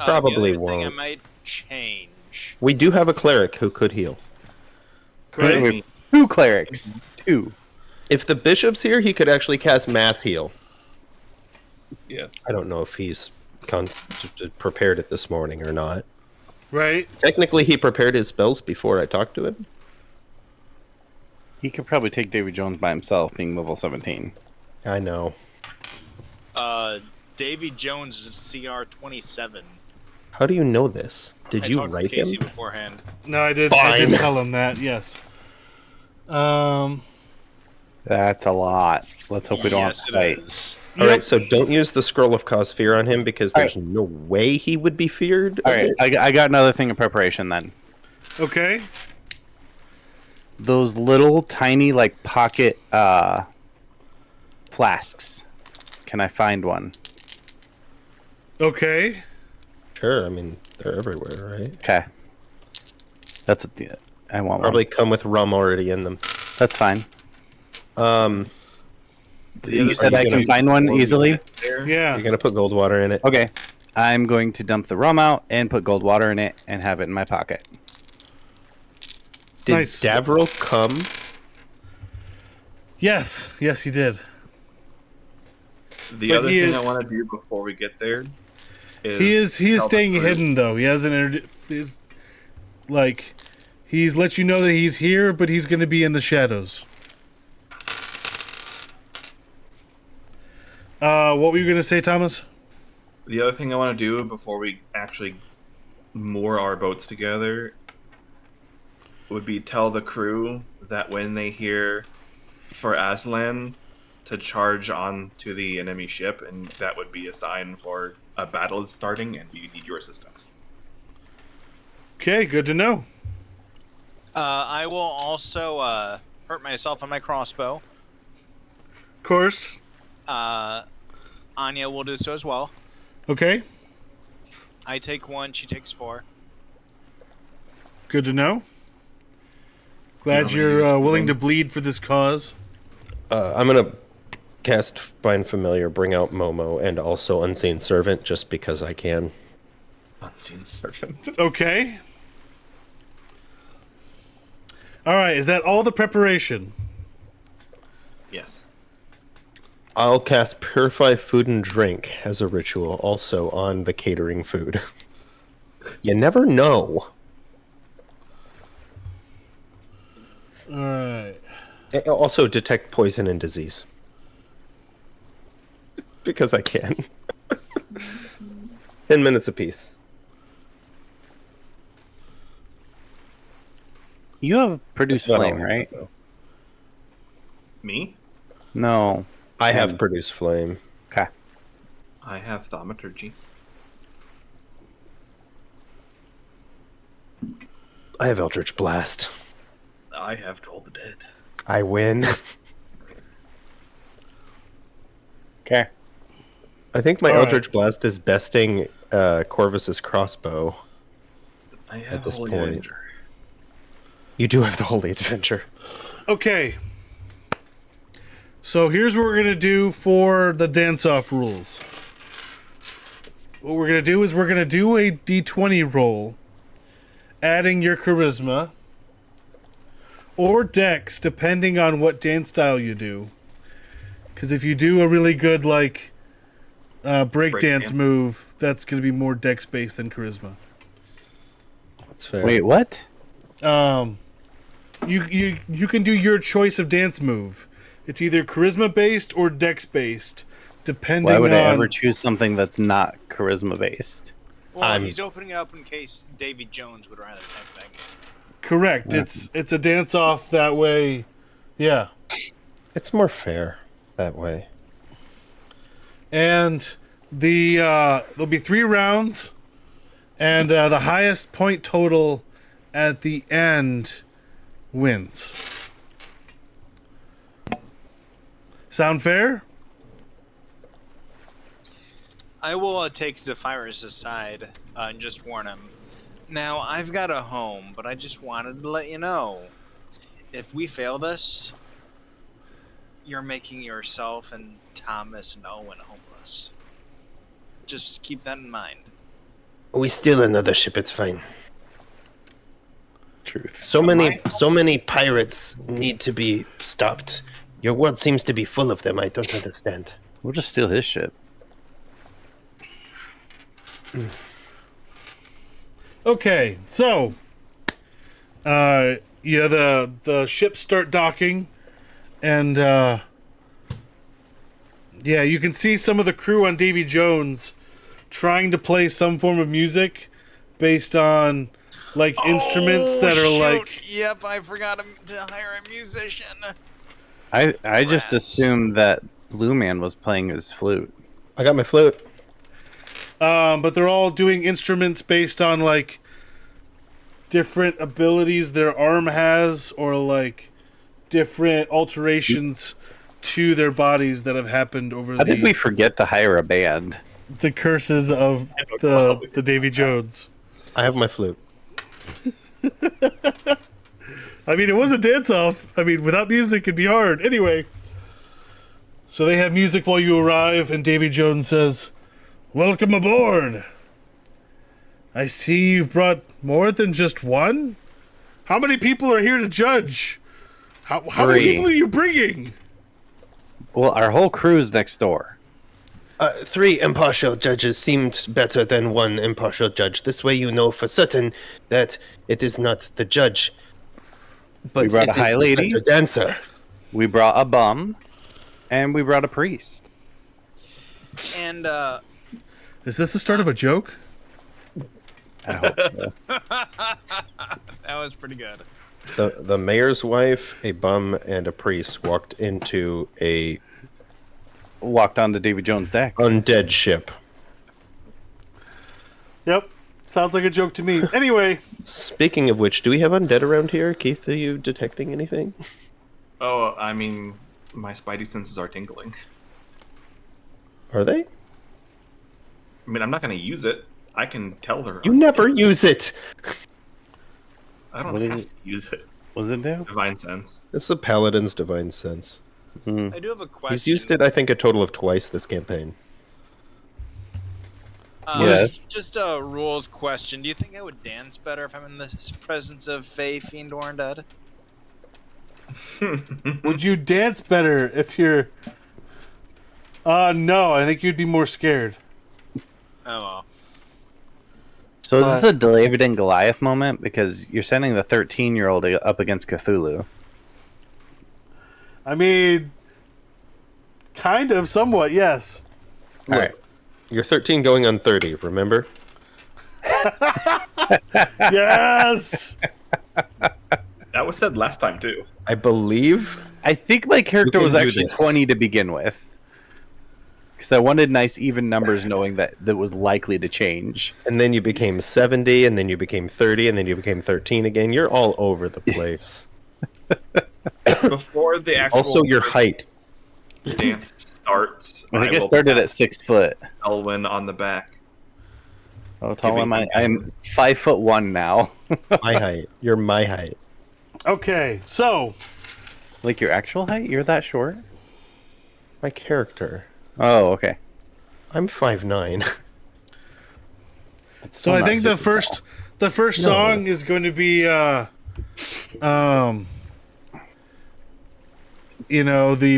Probably the other thing I won't. might change. We do have a cleric who could heal. Right? We have 2 clerics. 2. If the bishop's here, he could actually cast mass heal. Yes. I don't know if he's prepared it this morning or not. Right? Technically, he prepared his spells before I talked to him. He could probably take Davy Jones by himself, being level 17. I know. Davy Jones is CR 27. How do you know this? Did I you talked to write Casey him? beforehand. No, I did. Fine. I did tell him that. Yes. That's a lot. Let's hope we don't Yes, have to it fight. is. All right, so don't use the Scroll of Cause Fear on him because All there's no way he would be feared. All of right, it. I got another thing in preparation then. Okay. Those little tiny like pocket flasks. Can I find one? Okay. Sure, I mean, they're everywhere, right? Okay. That's I want Probably one. come with rum already in them. That's fine. Um, You said you I gonna- can find one easily? Yeah. You're gonna put gold water in it. Okay. I'm going to dump the rum out and put gold water in it and have it in my pocket. Did Nice. Davril come? Yes. Yes, he did. The But other he thing is- I want to do before we get there is He is tell the staying crew- hidden though. He hasn't he's let you know that he's here, but he's going to be in the shadows. What were you going to say, Thomas? The other thing I want to do before we actually moor our boats together would be tell the crew that when they hear for Aslan to charge on to the enemy ship, and that would be a sign for a battle is starting and we need your assistance. Okay, good to know. I will also hurt myself on my crossbow. Of course. Anya will do so as well. Okay, I take 1, she takes 4. good to know. Glad You know, you're use willing to them. bleed for this cause. I'm gonna cast Find Familiar, bring out Momo, and also Unseen Servant, just because I can. Unseen servant. Okay. All right, is that all the preparation? Yes. I'll cast Purify Food and Drink as a ritual, also on the catering food. You never know. All right. Also detect poison and disease. Because I can. 10 minutes apiece. You have Produce That's not Flame, all I right? have, though. Me? No. I have Produce Flame. Okay. I have thaumaturgy. I have Eldritch Blast. I have Toll the Dead. I win. Okay. I think my All right. Eldritch Blast is besting Corvus's crossbow. I have this Holy point. Avenger. You do have the Holy Adventure. Okay. So here's what we're going to do for the dance-off rules. What we're going to do is we're going to do a d20 roll. adding your charisma, or dex, depending on what dance style you do. Because if you do a really good, like, breakdance move, that's going to be more dex-based than charisma. That's fair. Wait, what? You can do your choice of dance move. It's either charisma-based or dex-based, depending on... Why would I ever choose something that's not charisma-based? Well, he's opening up in case Davy Jones would rather type thing. Correct. It's a dance-off that way. Yeah. It's more fair that way. And there'll be 3 rounds, and the highest point total at the end wins. Sound fair? I will take Zephyrus aside and just warn him. Now, I've got a home, but I just wanted to let you know. If we fail this, you're making yourself and Thomas and Owen homeless. Just keep that in mind. We steal another ship, it's fine. Truth. So many pirates need to be stopped. Your world seems to be full of them. I don't understand. We'll just steal his ship. Okay, so the ships start docking, and you can see some of the crew on Davy Jones trying to play some form of music based on like instruments that are like. Yep, I forgot to hire a musician. I just assumed that Blue Man was playing his flute. I got my flute. But they're all doing instruments based on like different abilities their arm has, or like different alterations to their bodies that have happened over I think we forget to hire a band. the curses of the Davy Jones. I have my flute. I mean, it was a dance-off. I mean, without music, it'd be hard. Anyway, so they have music while you arrive, and Davy Jones says, "Welcome aboard. I see you've brought more than just one. How many people are here to judge? How many 3. people are you bringing?" Well, our whole crew's next door. 3 impartial judges seemed better than 1 impartial judge. This way you know for certain that it is not the judge, but We brought it a high is lady. the better dancer. We brought a bum, and we brought a priest. And Is this the start of a joke? I hope so. that was pretty good. The mayor's wife, a bum, and a priest walked into a Walked onto Davy Jones' deck. undead ship. Yep. Sounds like a joke to me. Anyway, Speaking of which, do we have undead around here? Keith, are you detecting anything? Oh, I mean, my spidey senses are tingling. Are they? I mean, I'm not going to use it. I can tell her. You never use it! I don't What is have it? to use it. What does it do? Divine sense. It's the paladin's divine sense. I do have a question. He's used it, I think, a total of twice this campaign. Yes. Just a rules question. Do you think I would dance better if I'm in the presence of Fae, Fiend, or Undead? would you dance better if you're... no, I think you'd be more scared. Oh, well. So is this a David and Goliath moment? Because you're sending the 13-year-old up against Cthulhu. I mean, kind of, somewhat, yes. Look, Alright. you're 13 going on 30, remember? Yes! That was said last time, too. I believe. I think my character You was can do actually this. 20 to begin with. Because I wanted nice even numbers knowing that was likely to change. And then you became 70, and then you became 30, and then you became 13 again. You're all over the place. Before the actual Also, your height. dance starts, I think I will started at 6 foot. pat Elwyn on the back. How tall am I? Giving- I'm 5'1" now. My height. You're my height. Okay, so, Like your actual height? You're that short? My character. Oh, okay. I'm 5'9". so I think the first The first song is going to be, the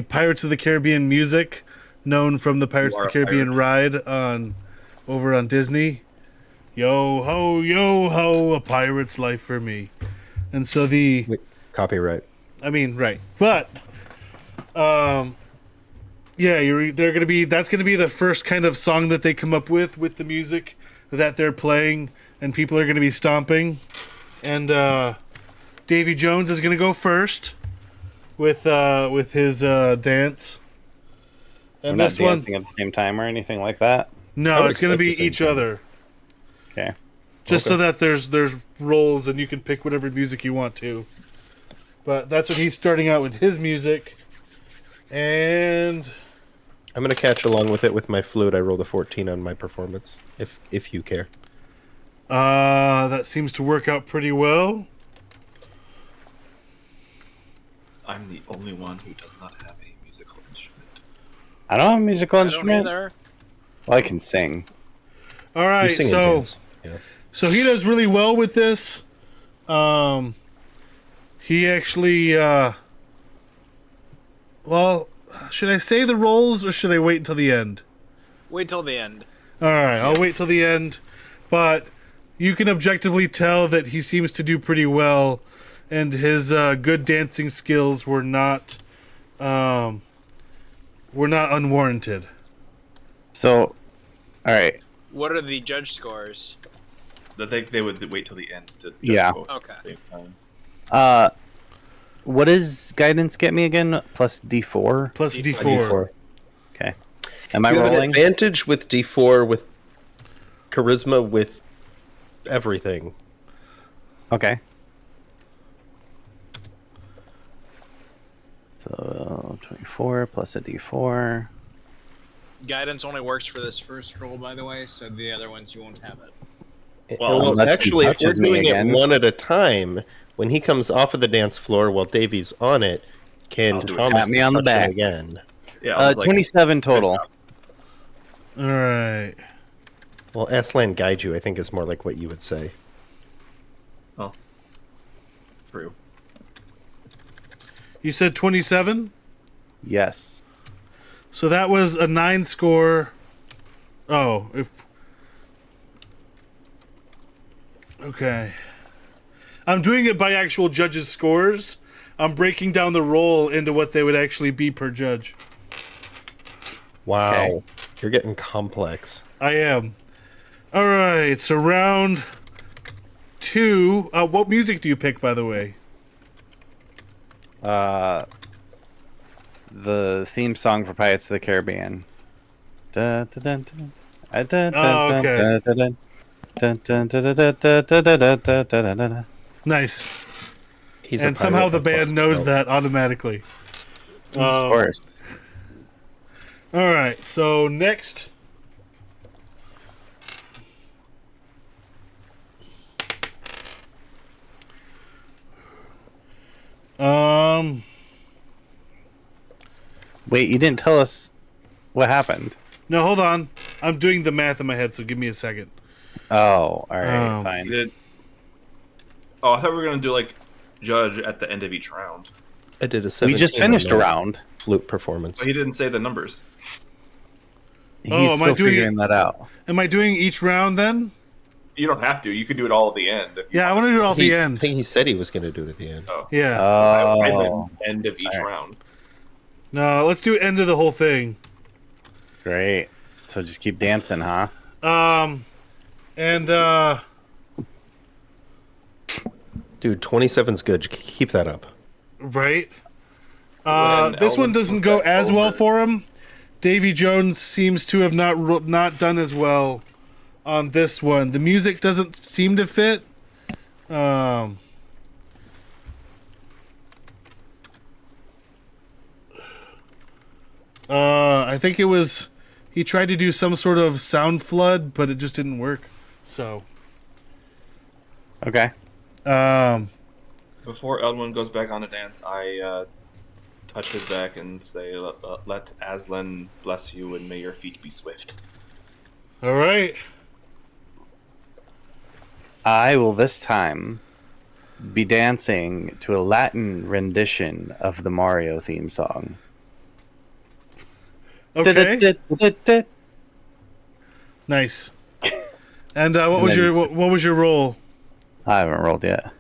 Pirates of the Caribbean music, known from the Pirates of the Caribbean ride over on Disney. Yo ho, a pirate's life for me. And so Wait, copyright. I mean, right, but, that's gonna be the first kind of song that they come up with the music that they're playing, and people are gonna be stomping, and Davy Jones is gonna go first with his dance, and We're this not one, dancing at the same time or anything like that. no, would it's gonna expect be the same each time. other, Okay. just so that there's roles and you can pick whatever music you want to. But that's what he's starting out with his music, and I'm gonna catch along with it with my flute. I rolled a 14 on my performance. If you care. that seems to work out pretty well. I'm the only one who does not have a musical instrument. I don't have a musical I don't instrument. either. Well, I can sing. All You right, sing and so dance. Yeah. so he does really well with this. He actually, well, should I say the roles or should I wait until the end? Wait till the end. All right, I'll wait till the end, but you can objectively tell that he seems to do pretty well, and his good dancing skills were not unwarranted. So, all right. What are the judge scores? I think they would wait till the end to judge Yeah. both Okay. at the same time. What does guidance get me again? Plus D4. Plus D4. D4. Okay. Am I You have an rolling? advantage with D4 with charisma with everything. Okay. So 24 plus a D4. Guidance only works for this first roll, by the way, so the other ones you won't have it. Well, Well, unless he actually, if we're touches me doing again. it one at a time, when he comes off of the dance floor while Davy's on it, can I'll do it. Thomas Pat me on the touch him back. again? Yeah, I was like, 27 total. All right. Well, Aslan guide you, I think, is more like what you would say. true. You said 27? Yes. So that was a 9 score. Oh, if... Okay. I'm doing it by actual judges' scores. I'm breaking down the roll into what they would actually be per judge. Wow. Okay. You're getting complex. I am. All right, so round 2. What music do you pick, by the way? The theme song for Pirates of the Caribbean. Da, da, dun, dun. Oh, okay. Okay. Nice. He's a And somehow pirate the with band lots of knows milk. that automatically. Of course. All right, so next. Wait, you didn't tell us what happened. No, hold on. I'm doing the math in my head, so give me a second. Oh, all right, You fine. did... Oh, I thought we were gonna do like judge at the end of each round. I did a We 17 just finished a on my round. flute performance. But he didn't say the numbers. He's Oh, am I still doing figuring that out. Am I doing each round then? You don't have to. You could do it all at the end. Yeah, I want to do it all at the I end. think he said he was going to do it at the end. Oh. Yeah. I Oh, meant end of each Alright. round. No, let's do end of the whole thing. great. So just keep dancing, huh? And Dude, 27's good. Keep that up. right. When This one Elwin doesn't comes go back as well over- for him. Davy Jones seems to have not done as well on this one. The music doesn't seem to fit. I think it was he tried to do some sort of sound flood, but it just didn't work. So, Okay. Before Elwin goes back on to dance, I touch his back and say, "Let Aslan bless you, and may your feet be swift." all right. I will this time be dancing to a Latin rendition of the Mario theme song. Okay. Nice. And what was your roll? I haven't rolled yet.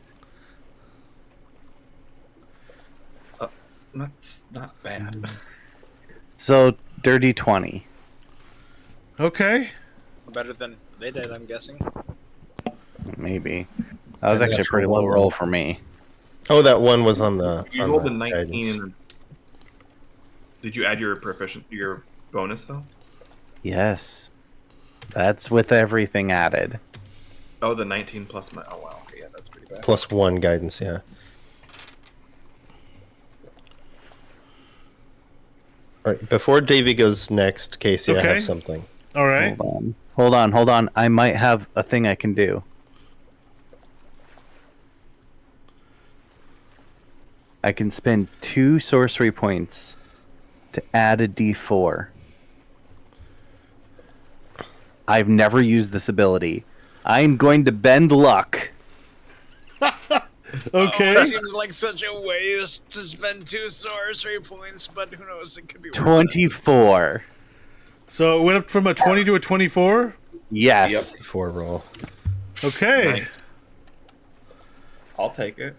That's not bad. So, dirty 20. Okay. Better than they did, I'm guessing. Maybe. That was And actually a pretty low natural roll one. for me. Oh, that one was on the. You on rolled the a 19. guidance. And did you add your your bonus though? Yes. That's with everything added. Oh, the 19 plus my. Oh wow. Okay, yeah, that's pretty bad. Plus 1 guidance, yeah. All right, before Davy goes next, Casey, I Okay. have something. All right. Hold on. I might have a thing I can do. I can spend 2 sorcery points to add a d4. I've never used this ability. I'm going to bend luck. Okay. Oh, it seems like such a waste to spend 2 sorcery points, but who knows? It could be worth it. 24. So it went up from a 20 to a 24? Yes. Yep. 4 roll. Okay. Nice. I'll take it.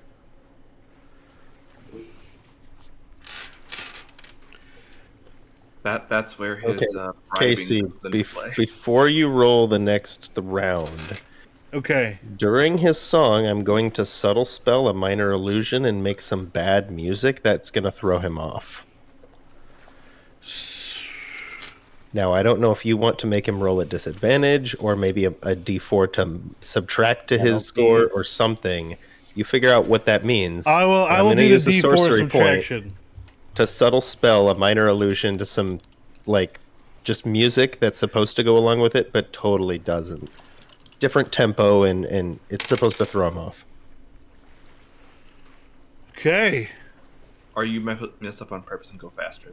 That's where his Okay, bribing Casey, comes into play. before you roll the next round, Okay. during his song, I'm going to subtle spell a minor illusion and make some bad music that's going to throw him off. Now, I don't know if you want to make him roll at disadvantage or maybe a d4 to subtract to his score or something. You figure out what that means. I will But I'm do gonna the use a D4 sorcery point subtraction. to subtle spell a minor illusion to some, like, just music that's supposed to go along with it, but totally doesn't. Different tempo, and it's supposed to throw him off. Okay. Or you mess up on purpose and go faster.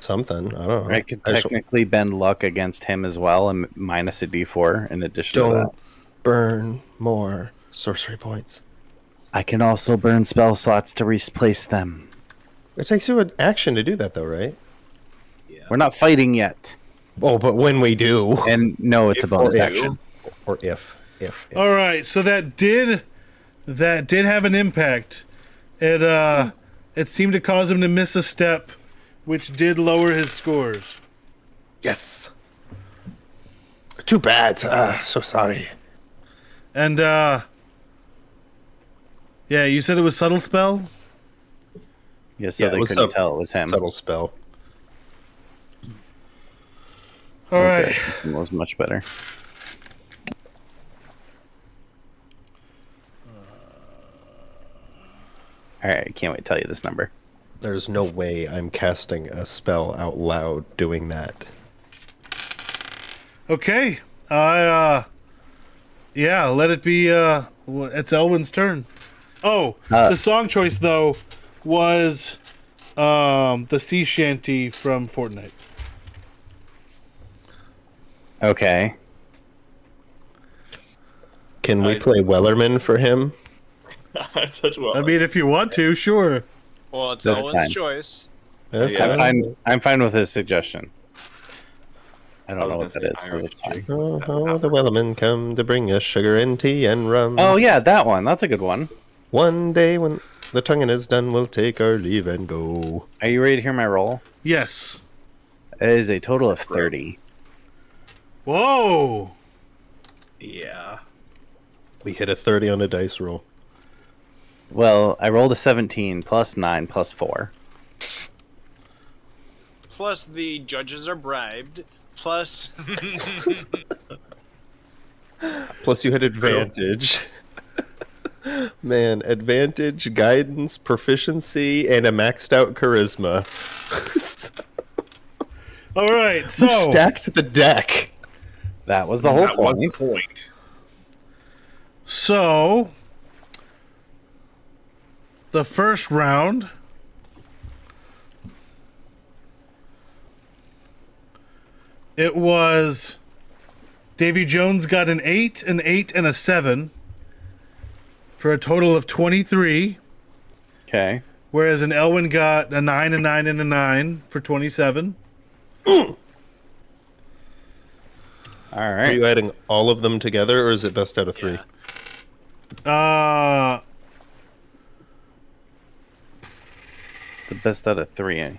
Something. I don't know. I could I just technically bend luck against him as well and minus a d4 in addition to that. don't burn more sorcery points. I can also burn spell slots to replace them. It takes you an action to do that, though, right? We're not fighting yet. Oh, but when we do, And no, it's a bonus or action. or if. All right. So that did have an impact. It seemed to cause him to miss a step, which did lower his scores. Yes. Too bad. So sorry. And yeah, you said it was subtle spell? Yes, so Yeah, it they was couldn't a tell it was him. Subtle spell. All right. It was much better. Alright, I can't wait to tell you this number. There's no way I'm casting a spell out loud doing that. Okay. Yeah, let it be it's Elwin's turn. Oh, the song choice though was the sea shanty from Fortnite. Okay. Can we play Wellerman for him? Such well. I mean, if you want to, sure. Well, it's That's Owen's fine. choice. That's Yeah. fine. I'm fine with his suggestion. I I don't know was what gonna that say is, so Irish that's fine. chick. Oh, the Wellerman come to bring us sugar and tea and rum. Oh yeah, that one. That's a good one. One day when the tonguing is done, we'll take our leave and go. Are you ready to hear my roll? Yes. It is a total of 30. Whoa. Yeah. We hit a 30 on a dice roll. Well, I rolled a 17 plus 9 plus 4. Plus, the judges are bribed. Plus, Plus, you had advantage. Man, advantage, guidance, proficiency, and a maxed out charisma. All right. So You stacked the deck. That was the whole That was the point. point. So the first round it was Davy Jones got an 8, an 8, and a 7 for a total of 23. Okay. Whereas an Elwin got a 9, a 9, and a 9 for 27. All Are right. you adding all of them together, or is it best out of 3? Uh, The best out of 3.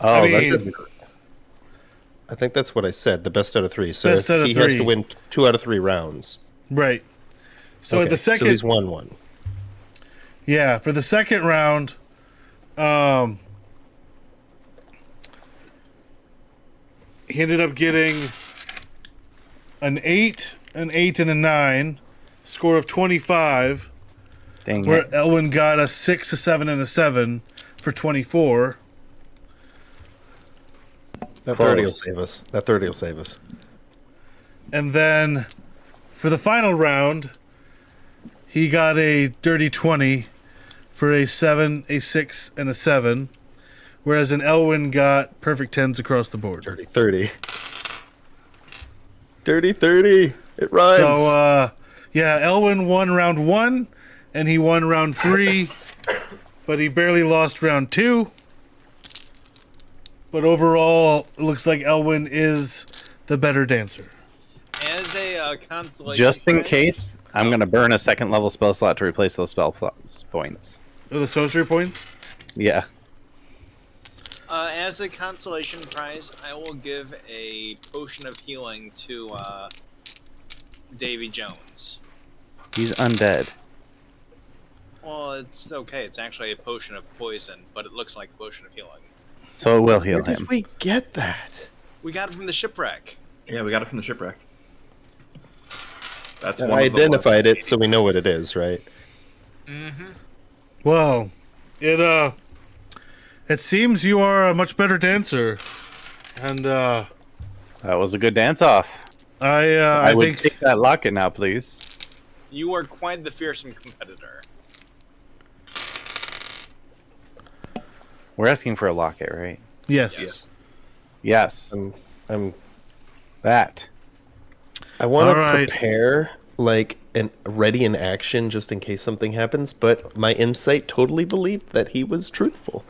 Oh, I mean, that's I think that's what I said. The best out of 3. So Best out of he has 3. to win 2 out of 3 rounds. right. So Okay, at the so second, he's won 1. yeah, for the second round, he ended up getting an 8, an 8, and a 9, score of 25. dang Where it. Elwin got a 6, a 7, and a 7 for 24. That 30 will save us. That 30 will save us. And then for the final round, he got a dirty 20 for a 7, a 6, and a 7. Whereas an Elwin got perfect 10s across the board. Dirty 30. Dirty 30. It rhymes. So, yeah, Elwin won round 1, and he won round 3, but he barely lost round 2. But overall, it looks like Elwin is the better dancer. As a consolation Just in prize- case, I'm going to burn a second level spell slot to replace those points. Oh, the sorcery points? Yeah. As a consolation prize, I will give a potion of healing to Davy Jones. He's undead. Well, it's okay. It's actually a potion of poison, but it looks like a potion of healing. So it will heal Where him. did we get that? We got it from the shipwreck. Yeah, we got it from the shipwreck. That's I one of the identified ones. it, so we know what it is, right? Mm-hmm. Well, it seems you are a much better dancer, and That was a good dance off. I would think take that locket now, please. You are quite the fearsome competitor. We're asking for a locket, right? yes. Yes. Yes. I'm That. I want All to right. prepare like an ready in action just in case something happens, but my insight totally believed that he was truthful.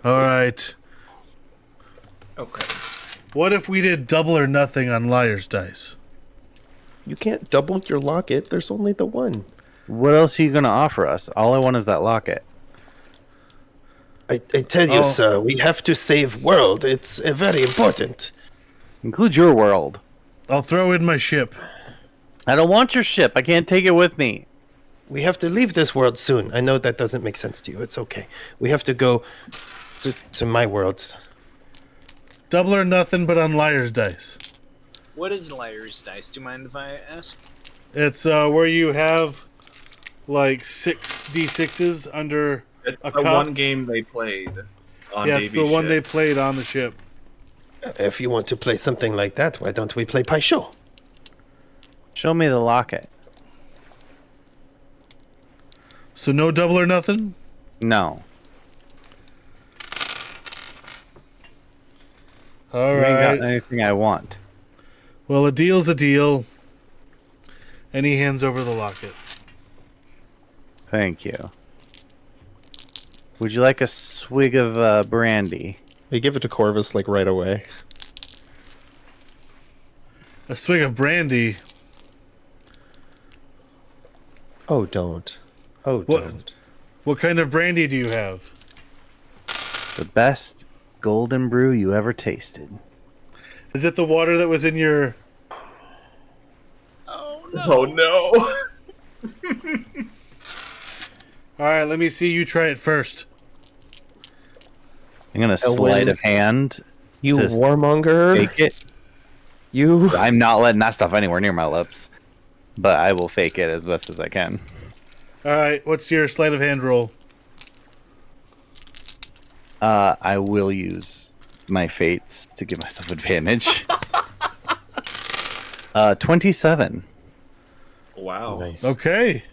All right. Okay. What if we did double or nothing on liar's dice? You can't double your locket. There's only the one. What else are you going to offer us? All I want is that locket. I tell you, Oh. sir, we have to save world. It's very important. Include your world. I'll throw in my ship. I don't want your ship. I can't take it with me. We have to leave this world soon. I know that doesn't make sense to you. It's okay. We have to go to my world. Double or nothing, but on liar's dice. What is Liar's Dice? Do you mind if I ask? It's where you have like 6 d6s under. It's A the cup? one game they played on Yeah, it's Davy's the one ship. they played on the ship. If you want to play something like that, why don't we play Paisho? Show me the locket. So no double or nothing? No. All You ain't right. got anything I want. Well, a deal's a deal. And he hands over the locket. Thank you. Would you like a swig of brandy? We give it to Corvus like right away. A swig of brandy. Oh, don't. Oh, What? don't. What kind of brandy do you have? The best golden brew you ever tasted. Is it the water that was in your... Oh no! Oh no! All right, let me see you try it first. I'm gonna Elwin. sleight of hand. You Just warmonger. Fake it. You. I'm not letting that stuff anywhere near my lips. But I will fake it as best as I can. All right, what's your sleight of hand roll? I will use my fates to give myself advantage. 27. Wow. Nice. Okay.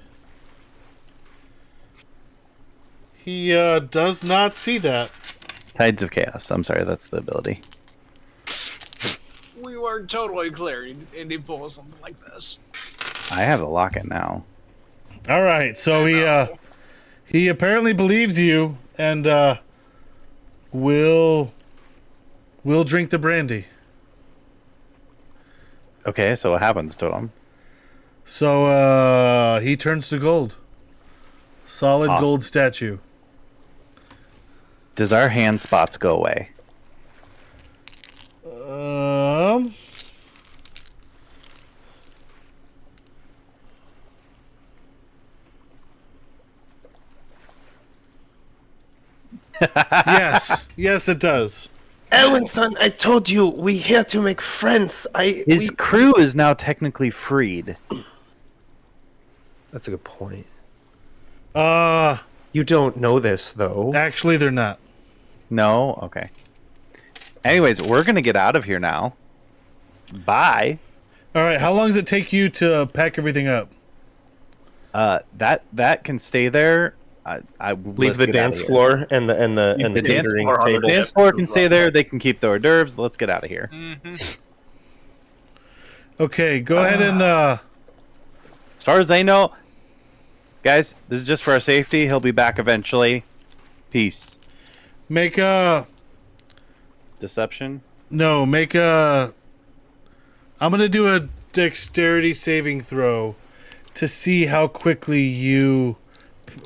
He does not see that. Tides of Chaos. I'm sorry, that's the ability. you are totally clear. You need to pull something like this. I have the locket now. All right, so he apparently believes you and will drink the brandy. Okay, so what happens to him? So he turns to gold. Solid Awesome. gold statue. Does our hand spots go away? Yes, it does. Elwin-san, I told you, we here to make friends. His crew is now technically freed. That's a good point. Uh, You don't know this, though. actually, they're not. No? Okay. Anyways, we're going to get out of here now. Bye. All right, how long does it take you to pack everything up? That can stay there. Leave the dance floor and the the dance catering floor on the table. Dance floor can stay there. They can keep the hors d'oeuvres. Let's get out of here. Okay, go ahead and As far as they know, guys, this is just for our safety. He'll be back eventually. Peace. make a Deception. make a. I'm gonna do a dexterity saving throw to see how quickly you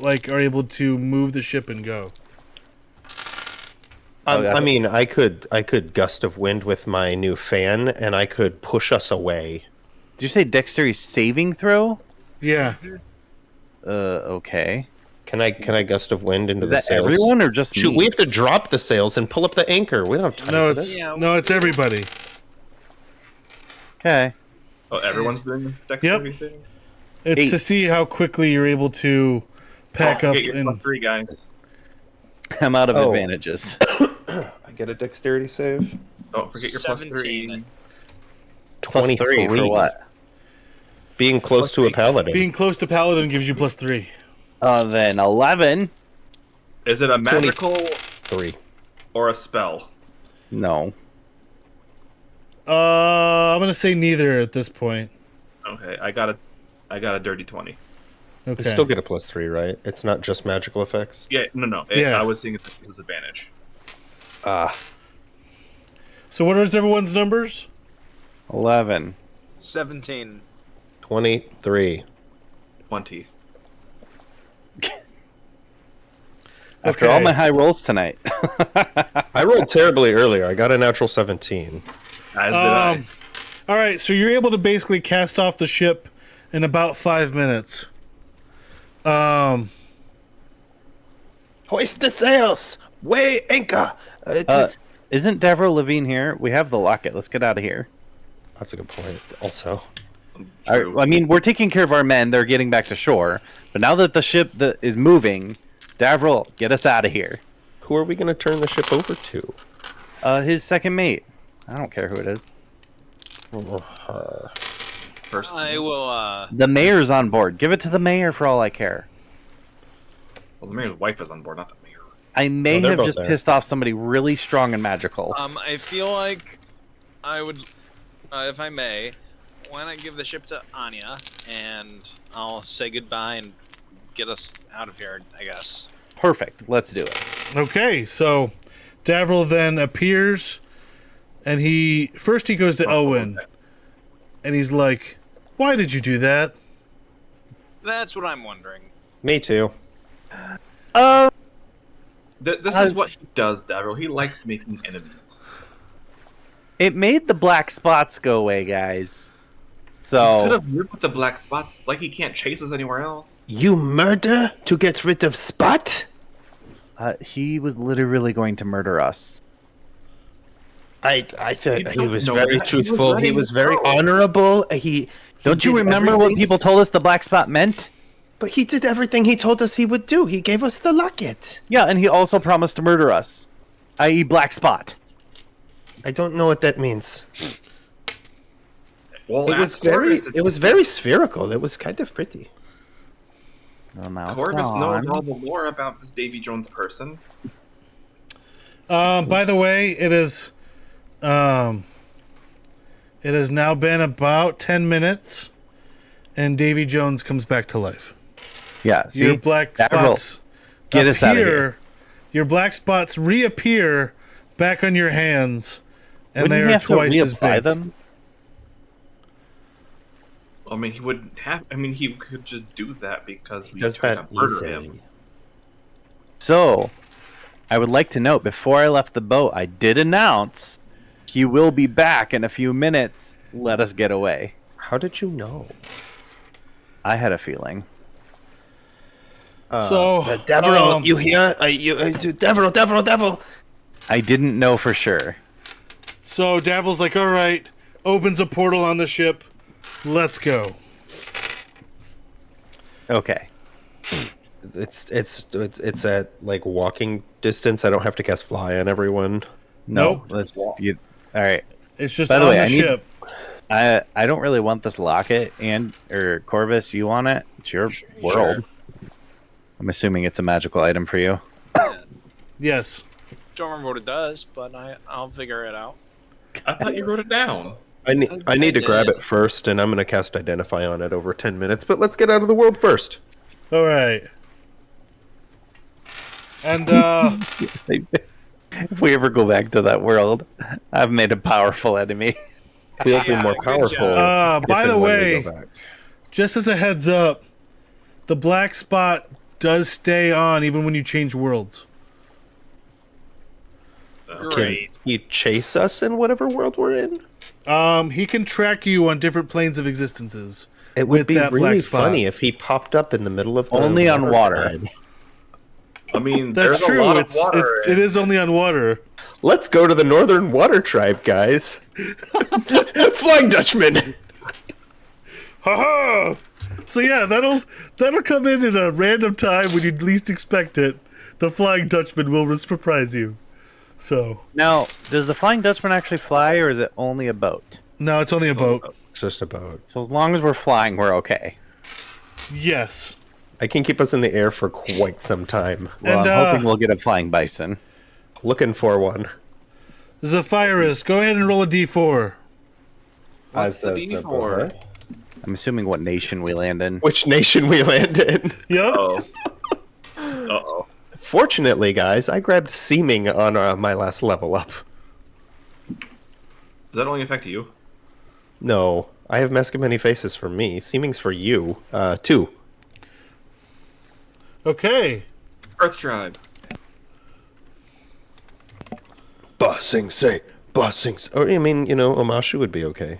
are able to move the ship and go. I mean, I could gust of wind with my new fan, and I could push us away. Did you say dexterity saving throw? Yeah. Okay. Can I gust of wind into Is the that sails? everyone or just Shoot, me? we have to drop the sails and pull up the anchor. We don't have time No, for it's this. it's everybody. Okay. Oh, everyone's doing this dexterity thing? It's 8. to see how quickly you're able to pack Don't up forget your and. +3, guys. I'm out of Oh. advantages. I get a dexterity save. Don't forget your 17. Plus 3 for what? Being close to a paladin. Being close to paladin gives you +3. Then 11. Is it a magical 3. or a spell? No. I'm gonna say neither at this point. Okay, I got a dirty 20. Okay. You still get a +3, right? It's not just magical effects. Yeah, no. Yeah. I was seeing it as disadvantage. Ah, So what is everyone's numbers? 11. 17. 23. 20. After Okay. all my high rolls tonight. I rolled terribly earlier. I got a natural 17. As did I. All right, so you're able to basically cast off the ship in about 5 minutes. Hoist the sails! Weigh anchor! Isn't Deborah Levine here? We have the locket. Let's get out of here. That's a good point. Also, True. I mean, we're taking care of our men. They're getting back to shore. But now that the ship is moving, Davril, get us out of here. who are we going to turn the ship over to? His second mate. I don't care who it is. First, I will, The mayor's on board. Give it to the mayor for all I care. well, the mayor's wife is on board, not the mayor. I may they're have both just there. pissed off somebody really strong and magical. I feel like I would, if I may, why not give the ship to Anya, and I'll say goodbye and get us out of here, I guess. Perfect. Let's do it. Okay, so Davril then appears, and he goes to Elwyn, and he's like, "Why did you do that?" That's what I'm wondering. Me too. This is what he does, Daryl. He likes making enemies. It made the black spots go away, guys. Could So have lived with the black spots, like he can't chase us anywhere else. You murder to get rid of Spot? he was literally going to murder us. I thought You he don't was know very that. He was truthful. He letting was it very go. honorable. He Don't you did remember what everything- people told us the black spot meant? But he did everything he told us he would do. He gave us the locket. Yeah, and he also promised to murder us, i.e., black spot. I don't know what that means. Well, It was very spherical. It was kind of pretty. Well, now it's Corvus knows gone. all the lore about this Davy Jones person. By the way, it is, It has now been about 10 minutes, and Davy Jones comes back to life. Yeah, see? Your black Davil, spots get us out of here. Your black spots reappear back on your hands, and Wouldn't they he are have to twice as reapply big. them? I mean, he wouldn't have. I mean, he could just do that because we Does tried that to murder easily. him. So, I would like to note, before I left the boat, I did announce he will be back in a few minutes. Let us get away. How did you know? I had a feeling. Devil, you hear? Devil. I didn't know for sure. So Davil's like, all right, opens a portal on the ship. Let's go. Okay. It's at like walking distance. I don't have to cast fly on everyone. No. Nope. Let's. All right. It's just By the on way, the I need- ship. I don't really want this locket, or Corvus, you want it? It's your world. I'm assuming it's a magical item for you. Yes. Don't remember what it does, but I'll figure it out. I thought you wrote it down. I need to grab it first, and I'm going to cast Identify on it over 10 minutes. But let's get out of the world first. All right. And If we ever go back to that world, I've made a powerful enemy. We'll be Yeah, more good powerful. job. if by and the when we way, go back. just as a heads up, the black spot does stay on even when you change worlds. Can Great. he chase us in whatever world we're in? He can track you on different planes of existences. It would with be that black really spot. funny if he popped up in the middle of the Only on water. ride. I mean, That's there's true. a lot of It's water. it is only on water. Let's go to the Northern Water Tribe, guys. Flying Dutchman. Ha ha! So yeah, that'll come in at a random time when you'd least expect it. The Flying Dutchman will surprise you. So Now, does the Flying Dutchman actually fly, or is it only a boat? no, it's only a boat. It's just a boat. So as long as we're flying, we're okay. Yes. I can keep us in the air for quite some time. Well, And, I'm hoping we'll get a flying bison. Looking for one. Zephyrus, go ahead and roll a d4. What's the D4? I'm assuming what nation we land in. Which nation we land in. Yep. Oh. Uh-oh. Fortunately, guys, I grabbed Seeming on my last level up. Does that only affect you? No, I have Mask of Many Faces for me. Seeming's for you. 2. Okay. Earth Tribe. Bossing say. Or, I mean, Omashu would be okay.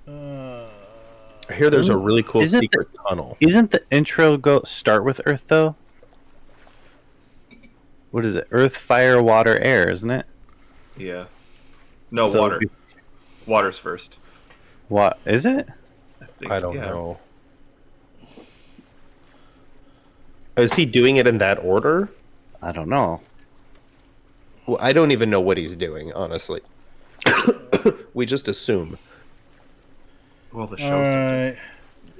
I hear there's a really cool Isn't secret tunnel. Isn't the intro start with Earth though? What is it? Earth, fire, water, air, isn't it? Yeah. No, So water. it'd be- Water's first. What is it? think, I don't yeah. know. Is he doing it in that order? I don't know. Well, I don't even know what he's doing, honestly. We just assume. Well, the All show's right.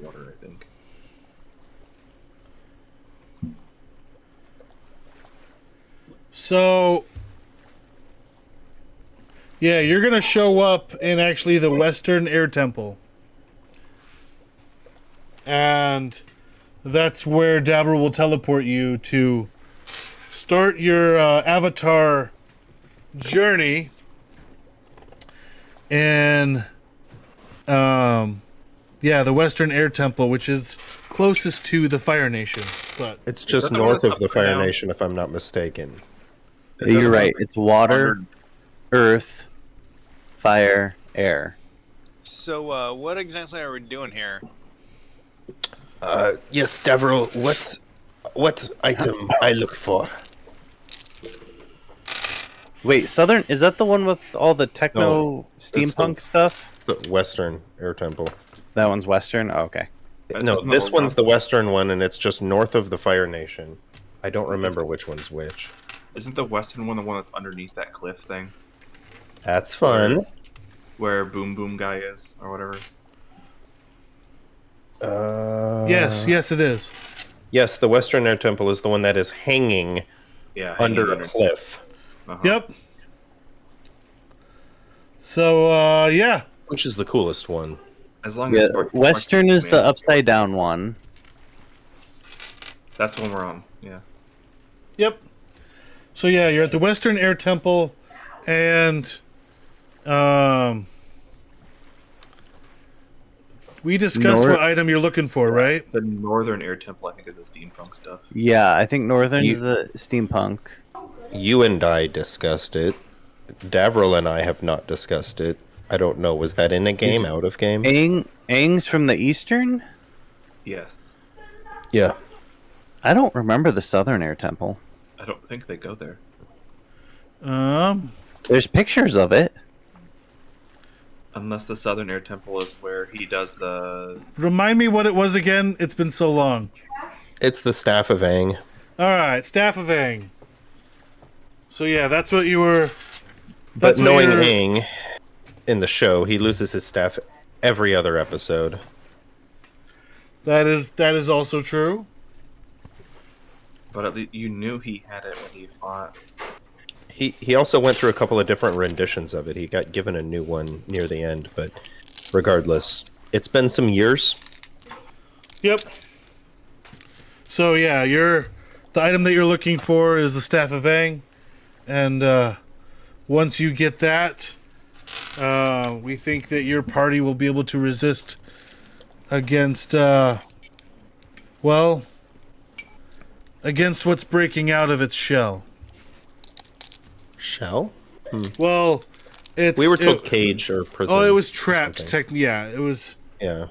water, I think. So, yeah, you're gonna show up in actually the Western Air Temple, and that's where Davra will teleport you to start your avatar journey. And, yeah, the Western Air Temple, which is closest to the Fire Nation, but It's just that the one north that's of the upside Fire down? Nation, if I'm not mistaken. Is that You're the right. one It's water, under- earth, fire, air. So, what exactly are we doing here? Yes, Deverell, what item I look for? Wait, Southern, is that the one with all the techno No, steampunk stuff? It's the Western Air Temple. That one's Western? Oh, okay. No, That's this not one's the Western one, and it's just north of the Fire Nation. I don't remember which one's which. Isn't the western one the one that's underneath that cliff thing? That's fun. Where Boom Boom guy is, or whatever? yes, it is. Yes, the Western Air Temple is the one that is hanging Yeah. under a hanging cliff. Uh-huh. Yep. So, yeah. Which is the coolest one? As long Yeah, as Western is the upside down one. That's the one we're on. Yeah. Yep. So, yeah, you're at the Western Air Temple, and we discussed what item you're looking for, right? The Northern Air Temple, I think, is the steampunk stuff. Yeah, I think Northern is the steampunk. You and I discussed it. Davril and I have not discussed it. I don't know. Was that in a game, out of game? Aang's from the Eastern? Yes. Yeah. I don't remember the Southern Air Temple. I don't think they go there. There's pictures of it. Unless the Southern Air Temple is where he does the... Remind me what it was again. It's been so long. It's the Staff of Aang. All right, Staff of Aang. So yeah, that's what you were. But knowing Aang in the show, he loses his staff every other episode. That is also true. But at least you knew he had it when he fought. He also went through a couple of different renditions of it. He got given a new one near the end, but regardless, it's been some years. Yep. So yeah, the item that you're looking for is the Staff of Aang, and once you get that, we think that your party will be able to resist against against what's breaking out of its shell. Shell? Well, We were told cage or prison. Oh, it was trapped. Yeah, it was. Yeah.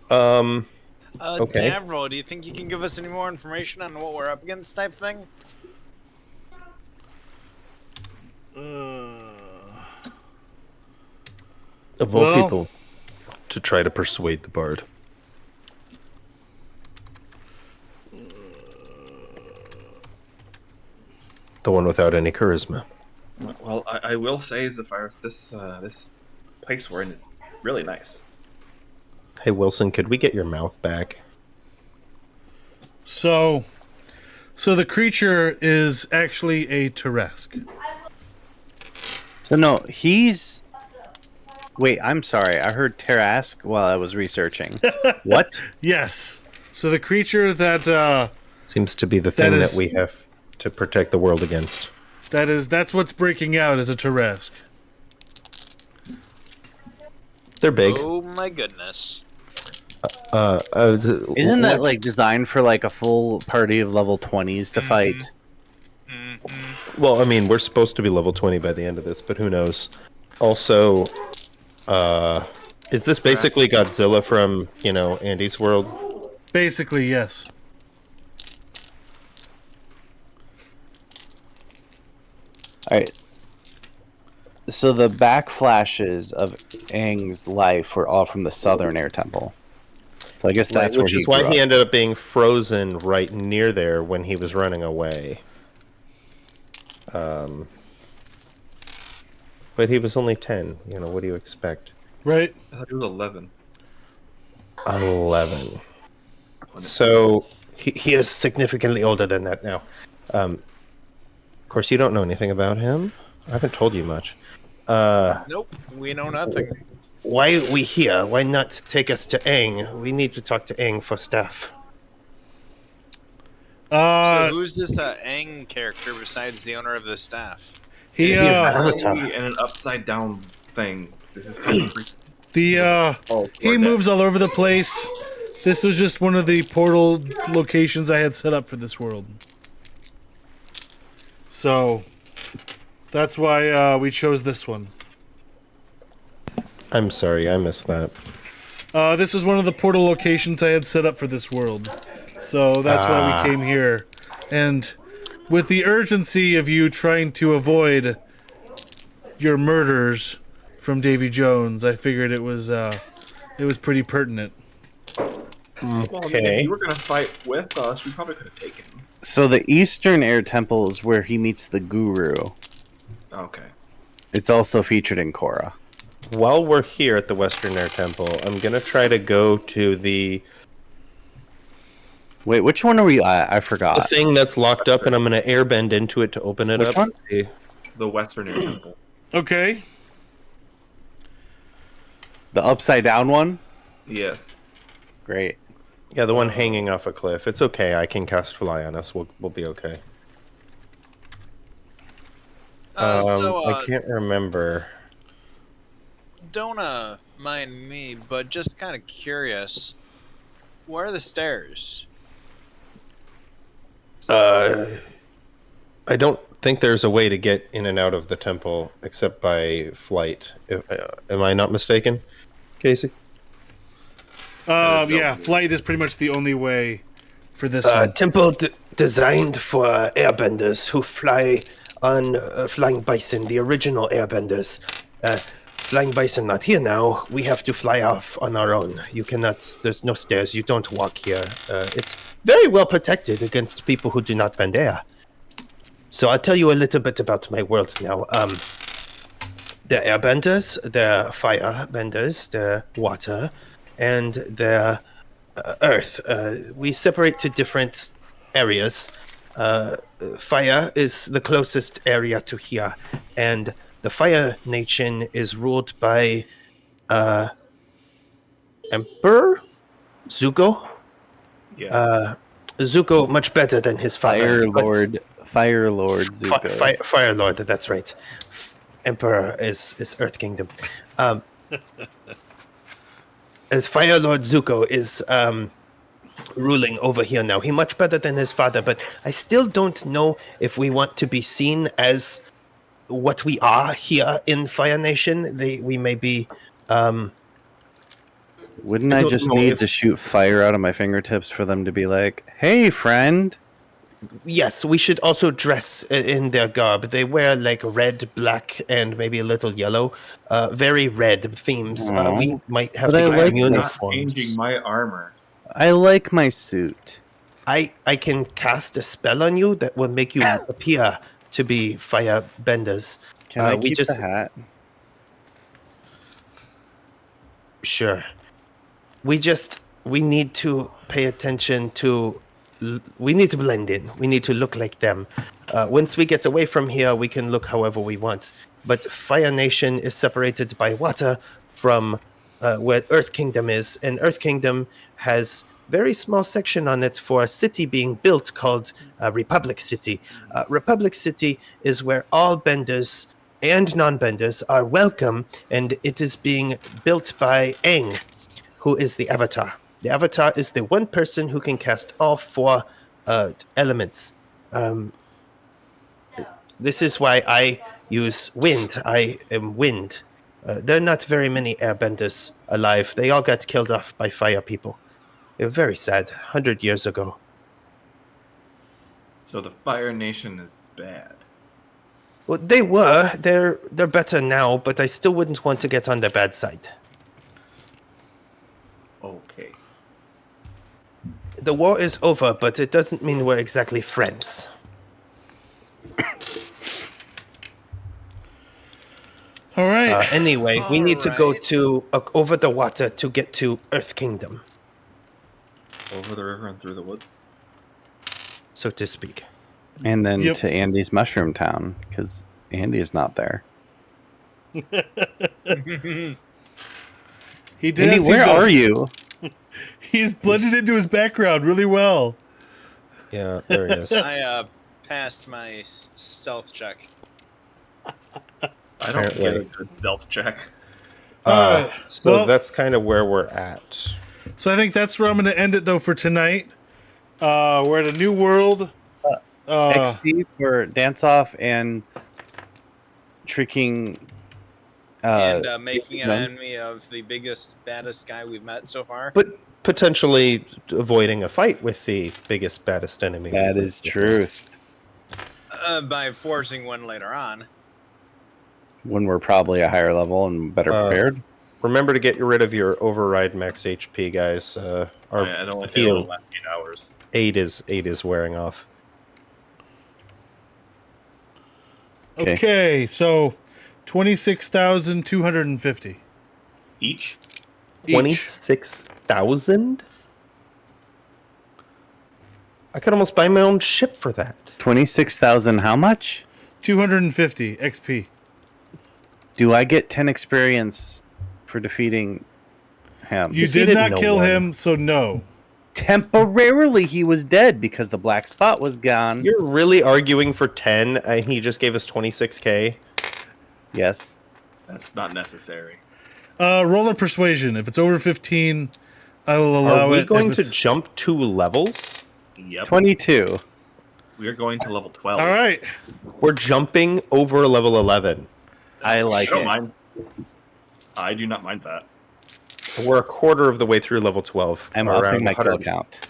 Okay. Davril, do you think you can give us any more information on what we're up against type thing? Of all people, to try to persuade the bard. The one without any charisma. Well, I will say, Zephyrus, this place we're in is really nice. Hey, Wilson, could we get your mouth back? So the creature is actually a Tarrasque. So no, he's... Wait, I'm sorry. I heard Tarrasque while I was researching. What? Yes. So the creature that seems to be the thing that we have to protect the world against. That's what's breaking out as a Tarrasque. They're big. Oh my goodness. Isn't that like designed for like a full party of level 20s to fight? Well, I mean, we're supposed to be level 20 by the end of this, but who knows? Also, is this basically Godzilla from, Andy's world? Basically, yes. Alright. So the backflashes of Aang's life were all from the Southern Air Temple. So I guess that's which is why he ended up being frozen right near there when he was running away. But he was only 10. What do you expect? Right. I thought he was 11. 11. So he is significantly older than that now. Of course, you don't know anything about him. I haven't told you much. Nope, we know nothing. Why are we here? Why not take us to Aang? We need to talk to Aang for stuff. So who's this Aang character besides the owner of the staff? He is an avatar. And an upside down thing. This is kind of freaky. He moves all over the place. This was just one of the portal locations I had set up for this world. So that's why we chose this one. I'm sorry, I missed that. This was one of the portal locations I had set up for this world. So that's why we came here. And with the urgency of you trying to avoid your murders from Davy Jones, I figured it was pretty pertinent. Well, I mean, if you were going to fight with us, we probably could have taken him. So the Eastern Air Temple is where he meets the Guru. Okay. It's also featured in Korra. While we're here at the Western Air Temple, I'm going to try to go to the... Wait, which one are we at? I forgot. The thing that's locked up, and I'm going to airbend into it to open it Which up. one? the Westerner temple. Okay. The upside down one? Yes. Great. Yeah, the one hanging off a cliff. It's okay. I can cast fly on us. We'll be okay. I can't remember. Don't mind me, but just kind of curious. Where are the stairs? I don't think there's a way to get in and out of the temple except by flight. Am I not mistaken, Casey? Yeah, flight is pretty much the only way for this one. Temple designed for airbenders who fly on flying bison, the original airbenders. Flying bison not here now. We have to fly off on our own. You cannot. There's no stairs. You don't walk here. It's very well protected against people who do not bend air. So I'll tell you a little bit about my world now. They're airbenders, they're firebenders, they're water, and they're earth. We separate to different areas. Fire is the closest area to here, and the Fire Nation is ruled by Emperor Zuko. Yeah. Zuko much better than his father. Fire Lord Zuko. Fire Lord, that's right. Emperor is Earth Kingdom. As Fire Lord Zuko is ruling over here now. He much better than his father, but I still don't know if we want to be seen as what we are here in Fire Nation. We may be... Wouldn't I just need to shoot fire out of my fingertips for them to be like, hey, friend? Yes, we should also dress in their garb. They wear like red, black, and maybe a little yellow. Very red themes. We might have to get uniforms. Changing my armor. I like my suit. I can cast a spell on you that will make you appear to be firebenders. Can I keep the hat? Sure. We need to pay attention to... We need to blend in. We need to look like them. Once we get away from here, we can look however we want. But Fire Nation is separated by water from where Earth Kingdom is. And Earth Kingdom has very small section on it for a city being built called Republic City. Republic City is where all benders and non-benders are welcome, and it is being built by Aang, who is the Avatar. The Avatar is the one person who can cast all four elements. This is why I use wind. I am wind. There are not very many airbenders alive. They all got killed off by fire people. They're very sad. 100 years ago. So the Fire Nation is bad. Well, they were. They're better now, but I still wouldn't want to get on their bad side. Okay. The war is over, but it doesn't mean we're exactly friends. All right. Anyway, we need to go to over the water to get to Earth Kingdom, Over the river and through the woods. so to speak. And then to Andy's Mushroom Town, because Andy is not there. He did. Andy, where are you? He's blended into his background really well. Yeah, there he is. I passed my stealth check. I don't get a good stealth check. So that's kind of where we're at. So I think that's where I'm going to end it, though, for tonight. We're at a new world. XP for dance off and tricking. And making an enemy of the biggest, baddest guy we've met so far. But potentially avoiding a fight with the biggest, baddest enemy. That is truth. By forcing one later on. When we're probably a higher level and better prepared. Remember to get rid of your override max HP, guys. I don't want to heal the last 8 hours. 8 is wearing off. Okay, so 26,250 Each? 26,000? I could almost buy my own ship for that. 26,000 how much? 250 XP. Do I get 10 experience for defeating him? You did Defeated not no kill one. him, so no. Temporarily, he was dead because the black spot was gone. You're really arguing for 10, and he just gave us 26k. Yes. That's not necessary. Roll a persuasion. If it's over 15, I will allow Are we it. going If to it's- jump 2 levels? Yep. 22. We are going to level 12. All right. We're jumping over level 11. I like I don't it. mind. I do not mind that. We're a quarter of the way through level 12. I'm or upping around my kill 100. count.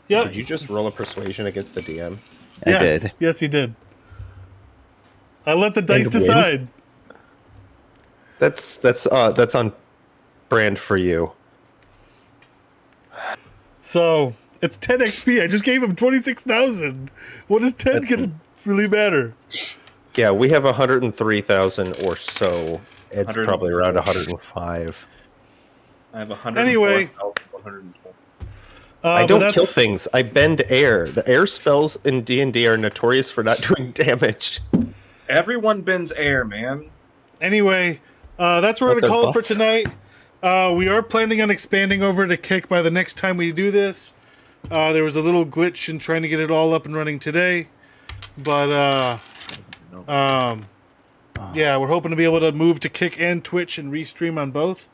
Yep. Did you just roll a persuasion against the DM? I Yes. did. Yes, you did. I let the dice And win? decide. That's on brand for you. So it's 10 XP. I just gave him 26,000. What does 10 That's- gonna really matter? Yeah, we have 103,000 or so. It's 100. probably around 105. I have 100. Anyway. 112. I But don't that's- kill things. I bend air. The air spells in D&D are notorious for not doing damage. Everyone bends air, man. Anyway, that's where we're Not going to their call it for butts. tonight. We are planning on expanding over to Kick by the next time we do this. There was a little glitch in trying to get it all up and running today. But, yeah, we're hoping to be able to move to Kick and Twitch and restream on both.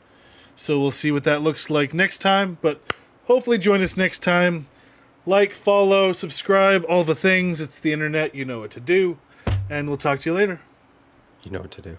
So we'll see what that looks like next time. But hopefully join us next time. Like, follow, subscribe, all the things. It's the internet. You know what to do. And we'll talk to you later. You know what to do.